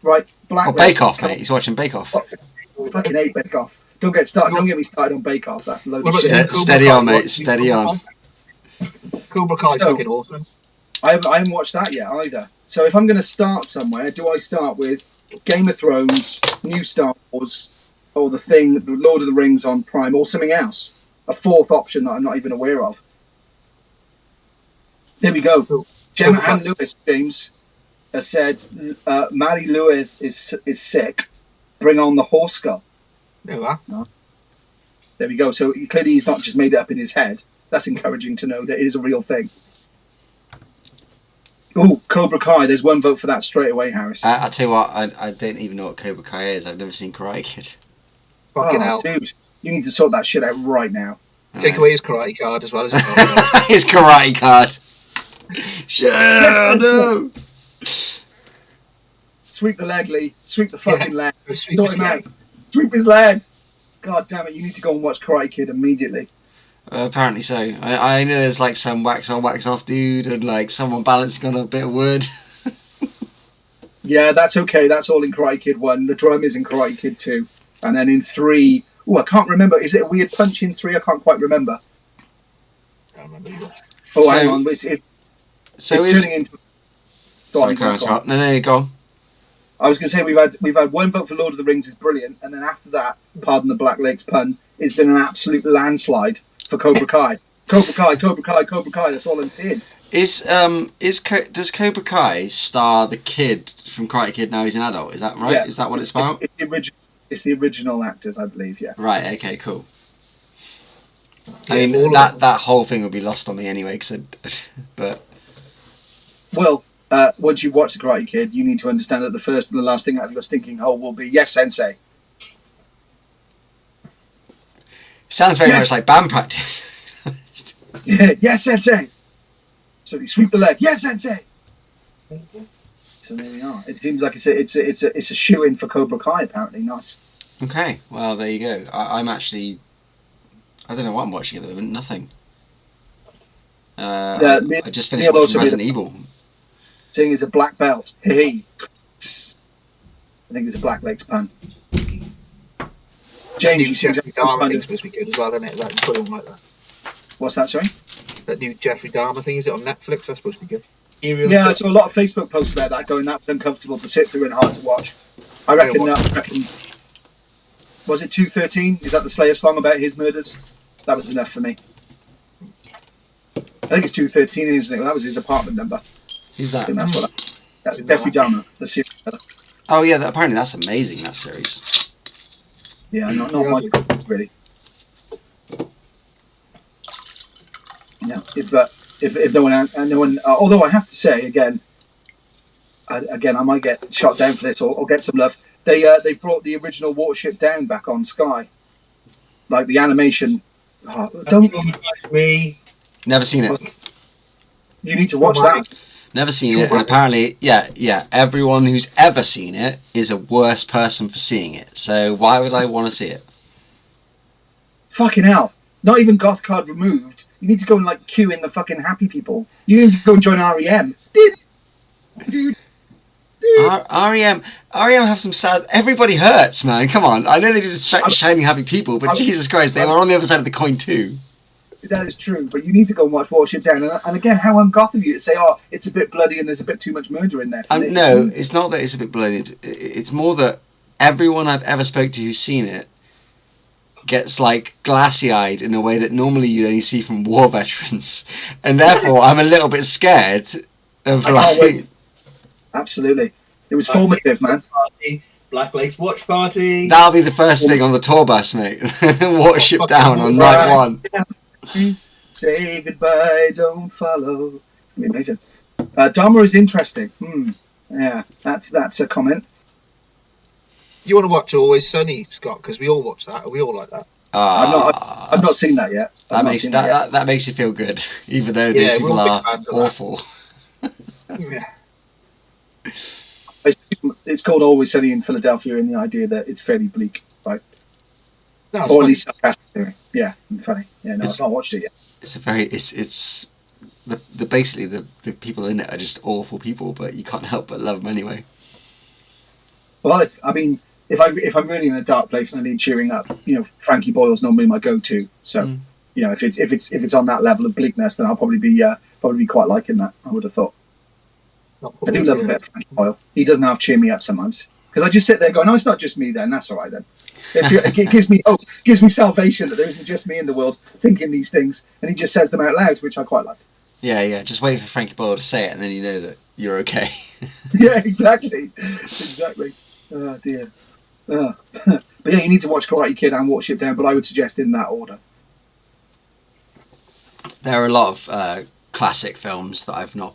Right, Blacklist. Bake Off, mate. He's watching Bake Off. Fucking hate Bake Off. Don't get me started on Bake Off. That's a load of shit. Steady on, mate. Steady on. Cobra Kai's fucking awesome. I haven't watched that yet either. So if I'm going to start somewhere, do I start with Game of Thrones, new Star Wars, or the Thing, the Lord of the Rings on Prime, or something else? A fourth option that I'm not even aware of. There we go. Gemma Ann Lewis, James, has said, Mary Lewis is sick. Bring on the horse skull. No. There we go. So clearly he's not just made it up in his head. That's encouraging to know that it is a real thing. Oh, Cobra Kai. There's one vote for that straight away, Harris. I'll tell you what, I don't even know what Cobra Kai is. I've never seen Karate Kid. Fucking hell. Dude, you need to sort that shit out right now. Take away his karate card as well as his karate card. No. Sweep the leg, Lee. Sweep the fucking leg. Sweep his leg. Sweep his leg. God damn it, you need to go and watch Karate Kid immediately. Apparently so. I know there's like some wax on, wax off dude and like someone balancing on a bit of wood. Yeah, that's okay. That's all in Karate Kid 1. The drum is in Karate Kid 2. And then in 3... Oh, I can't remember. Is it a weird punch in 3? I can't quite remember. I can't remember either. Oh, hang on. It's turning into... Sorry, go on. No, go on. I was going to say we've had one vote for Lord of the Rings is brilliant, and then after that, pardon the Black Lakes pun, it's been an absolute landslide for Cobra Kai. Cobra Kai. That's all I'm seeing. Does Cobra Kai star the kid from Karate Kid? Now he's an adult. Is that right? Yeah, is that what it's about? It's the original actors, I believe. Yeah. Right. Okay. Cool. I mean that whole thing would be lost on me anyway, but. Well. Once you've watched The Karate Kid, you need to understand that the first and the last thing out of your stinking hole will be, yes, sensei. Sounds very much like band practice. Yeah, yes, sensei. So you sweep the leg, yes, sensei. So there we are. It seems like it's a shoe-in for Cobra Kai, apparently. Nice. Okay, well, there you go. I'm actually... I don't know what I'm watching at the moment. Nothing. I just finished watching Resident Evil. Seeing as a black belt. Hey. I think it's a Black Lakes pun. James, you seem Jeffrey Dahmer thing's supposed to be good as well, isn't it? That put on like that. What's that, sorry? That new Jeffrey Dahmer thing, is it on Netflix? That's supposed to be good. Yeah, I saw a lot of Facebook posts about that going, that was uncomfortable to sit through and hard to watch. I reckon was it 213? Is that the Slayer song about his murders? That was enough for me. I think it's 213, isn't it? That was his apartment number. Who's that? I think that's what Jeffrey Dahmer, the serial killer. Oh yeah, apparently that's amazing, that series. Yeah, not my really. Yeah, if no one, although I have to say again, I might get shot down for this or get some love. They've brought the original Watership Down back on Sky, like the animation. Don't me. Never seen it. You need to watch that. Never seen it, and apparently, yeah, everyone who's ever seen it is a worse person for seeing it. So why would I want to see it? Fucking hell! Not even Goth card removed. You need to go and like queue in the fucking happy people. You need to go and join REM. Dude. REM have some sad... Everybody hurts, man. Come on. I know they did Shining Happy People, but Jesus Christ, they were on the other side of the coin too. That is true, but you need to go and watch Watership Down. And again, how ungoth of you to say, oh, it's a bit bloody and there's a bit too much murder in there. No, it's not that it's a bit bloody. It's more that everyone I've ever spoke to who's seen it gets like glassy-eyed in a way that normally you only see from war veterans. And therefore, I'm a little bit scared of like... Absolutely. It was formative, man. Black Lakes Watch Party. That'll be the first thing on the tour bus, mate. Watership Down on night one. Please say goodbye, don't follow. It's gonna be amazing. Dharma is interesting. Yeah, that's a comment. You want to watch Always Sunny, Scott? Because we all watch that. We all like that. I've not seen that yet. That makes you feel good, even though these Yeah, people are awful. Yeah. It's called Always Sunny in Philadelphia, in the idea that it's fairly bleak, right? That's Or at funny. least sarcastic. Yeah, and funny. Yeah, no, I've not watched it yet. It's basically the people in it are just awful people, but you can't help but love them anyway. Well, if I'm really in a dark place and I need cheering up, Frankie Boyle's normally my go-to. So, if it's on that level of bleakness, then I'll probably be quite liking that. I would have thought. I do love a bit of Frankie Boyle. He doesn't have cheer me up sometimes because I just sit there going, "No, it's not just me." Then that's all right. Then it gives me hope, gives me salvation that there isn't just me in the world thinking these things, and he just says them out loud, which I quite like. Yeah. Just wait for Frankie Boyle to say it, and then you know that you're okay. Yeah, exactly. Oh dear. But yeah, you need to watch Karate Kid and Watership Down, but I would suggest in that order. There are a lot of classic films that I've not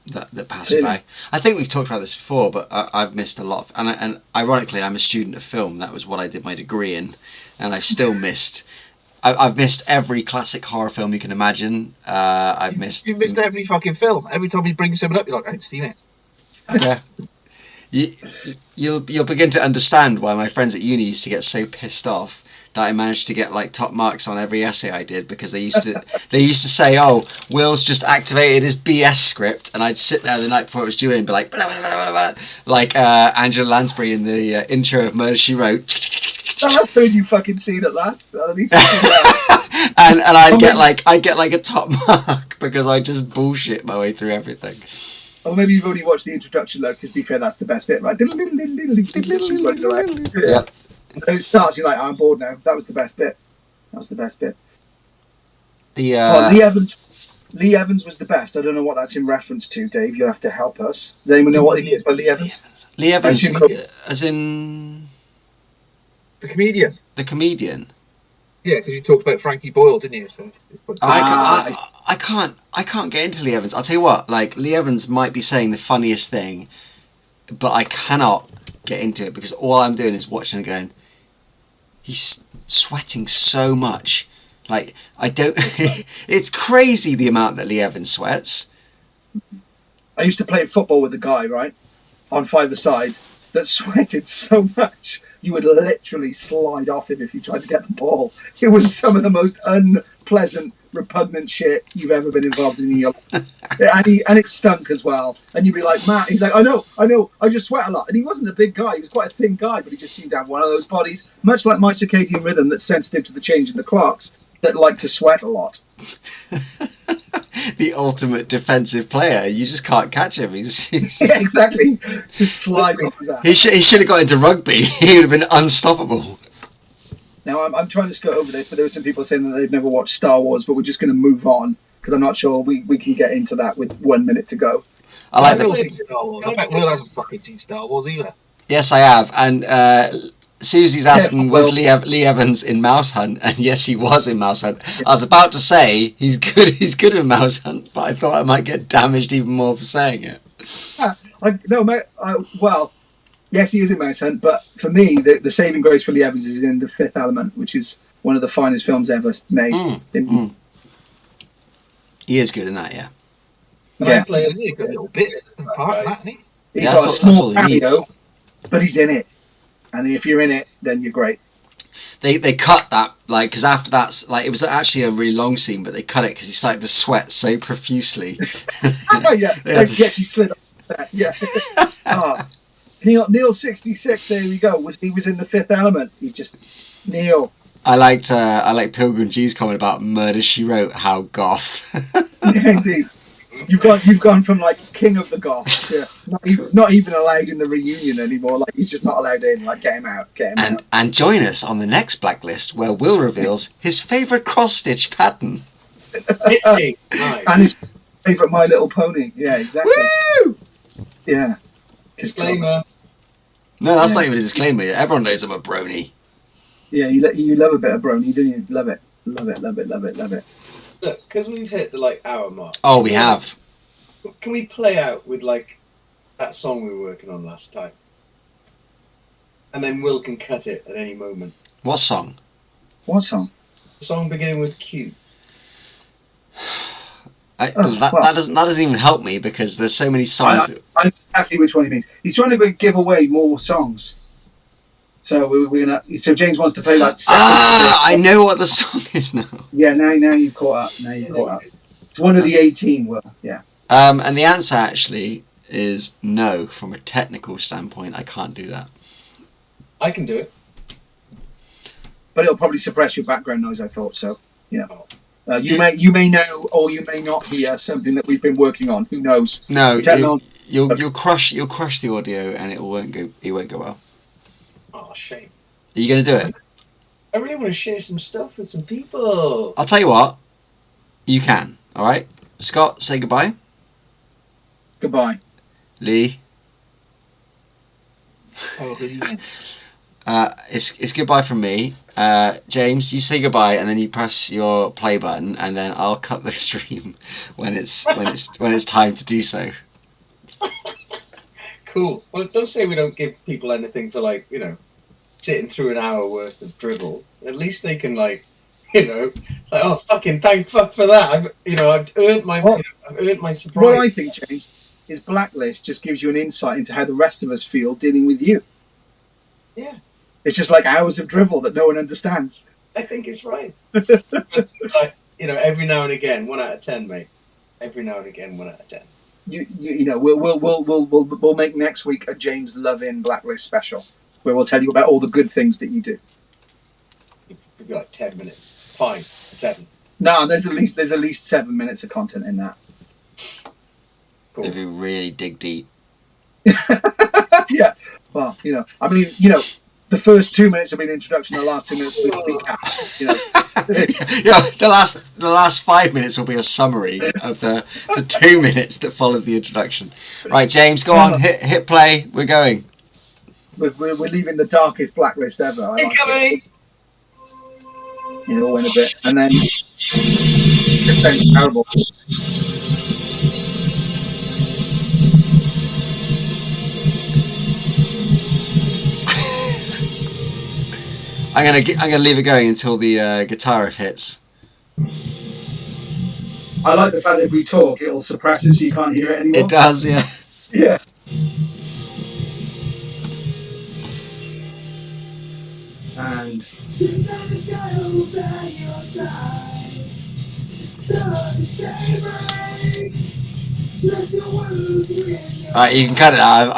that pass me by. I think we've talked about this before, but I've missed a lot. And ironically, I'm a student of film. That was what I did my degree in, and I've still missed. I've missed every classic horror film you can imagine. You've missed every fucking film. Every time he brings something up, you're like, I haven't seen it. Yeah. You'll begin to understand why my friends at uni used to get so pissed off that I managed to get like top marks on every essay I did, because they used to say, "Oh, Will's just activated his BS script," and I'd sit there the night before it was due and be like, blah, blah, blah, blah, blah, like Angela Lansbury in the intro of Murder, She Wrote. That's when you fucking seen at last. At least that. and I'd get like a top mark because I just bullshit my way through everything. Or maybe you've already watched the introduction, though, because to be fair, that's the best bit, right? Yeah. And then it starts, you're like, I'm bored now. That was the best bit. Lee Evans was the best. I don't know what that's in reference to, Dave. You'll have to help us. Does anyone know what it is by Lee Evans? Lee Evans, as in... The comedian. The comedian? Yeah, because you talked about Frankie Boyle, didn't you? So I can't get into Lee Evans. I'll tell you what, like, Lee Evans might be saying the funniest thing, but I cannot get into it because all I'm doing is watching and going, he's sweating so much. Like, I don't... It's crazy the amount that Lee Evans sweats. I used to play football with a guy, right, on five-a-side, that sweated so much you would literally slide off him if you tried to get the ball. It was some of the most unpleasant, repugnant shit you've ever been involved in your life. And it stunk as well. And you'd be like, Matt, he's like, I know, I just sweat a lot. And he wasn't a big guy, he was quite a thin guy, but he just seemed to have one of those bodies, much like my circadian rhythm, that's sensitive to the change in the clocks, that like to sweat a lot. The ultimate defensive player. You just can't catch him. He's Yeah, exactly. Just slide off his ass. He should have got into rugby. He would have been unstoppable. Now, I'm trying to skirt over this, but there were some people saying that they've never watched Star Wars, but we're just going to move on, because I'm not sure we can get into that with 1 minute to go. I like Star Wars. I bet Will hasn't fucking seen Star Wars either. Yes, I have. And Susie's asking, was Lee Evans in Mouse Hunt? And yes, he was in Mouse Hunt. I was about to say he's good in Mouse Hunt, but I thought I might get damaged even more for saying it. Well, yes, he is in Mouse Hunt, but for me, the saving grace for Lee Evans is in The Fifth Element, which is one of the finest films ever made. He is good in that, yeah. Yeah, played a good little bit part of that, hasn't he? He's got a small cameo, but he's in it. And if you're in it, then you're great. They cut that, like, because after that's, like, it was actually a really long scene, but they cut it because he started to sweat so profusely. He slid off that, yeah. Neil 66, there we go. He was in The Fifth Element. He just, Neil. I liked Pilgrim G's comment about Murder, She Wrote, how goth. Yeah, indeed. You've gone from like king of the goths to not even allowed in the reunion anymore. Like he's just not allowed in. Like get him out. And join us on the next Blacklist where Will reveals his favourite cross stitch pattern. It's me. Nice. And his favourite My Little Pony. Yeah, exactly. Woo! Yeah. Disclaimer. No, that's not even a disclaimer. Everyone knows I'm a brony. Yeah, you love a bit of brony, don't you? Love it. Look, because we've hit the like hour mark. Oh, we have. Can we play out with like that song we were working on last time? And then Will can cut it at any moment. What song? What song? The song beginning with Q. That doesn't even help me because there's so many songs. I know exactly which one he means. He's trying to give away more songs. So we're gonna. So James wants to play like. I know what the song is now. Yeah, now you've caught up. Now you've caught up. It's one of the 18. Well, yeah. And the answer actually is no. From a technical standpoint, I can't do that. I can do it. But it'll probably suppress your background noise. I thought so. Yeah. You may know or you may not hear something that we've been working on. Who knows? No, you'll crush the audio and it won't go well. Oh, shame. Are you going to do it? I really want to share some stuff with some people. I'll tell you what. You can. All right. Scott, say goodbye. Goodbye. Lee. It's goodbye from me. James, you say goodbye and then you press your play button and then I'll cut the stream when it's time to do so. Cool. Well, don't say we don't give people anything for like, sitting through an hour worth of drivel. At least they can like, oh fucking thank fuck for that. I've earned my I've earned my surprise. What I think, James, is Blacklist just gives you an insight into how the rest of us feel dealing with you. Yeah. It's just like hours of drivel that no one understands. I think it's right. Every now and again, 1 out of 10, mate. Every now and again, 1 out of 10. We'll make next week a James Love-In Blacklist special where we'll tell you about all the good things that you do. It'll be like 10 minutes, 5, 7. No, there's at least 7 minutes of content in that. Cool. If you really dig deep. Yeah. Well, the first 2 minutes will be an introduction. The last 2 minutes will be a recap. The last 5 minutes will be a summary of the 2 minutes that followed the introduction. Right, James, go on, hit play. We're going. We're leaving the darkest Blacklist ever. Incoming. All in a bit, and then this thing's terrible. I'm gonna leave it going until the guitar riff hits. I like the fact that if we talk, it'll suppress it so you can't hear it anymore. It does, yeah. Yeah. And alright, you can cut it out.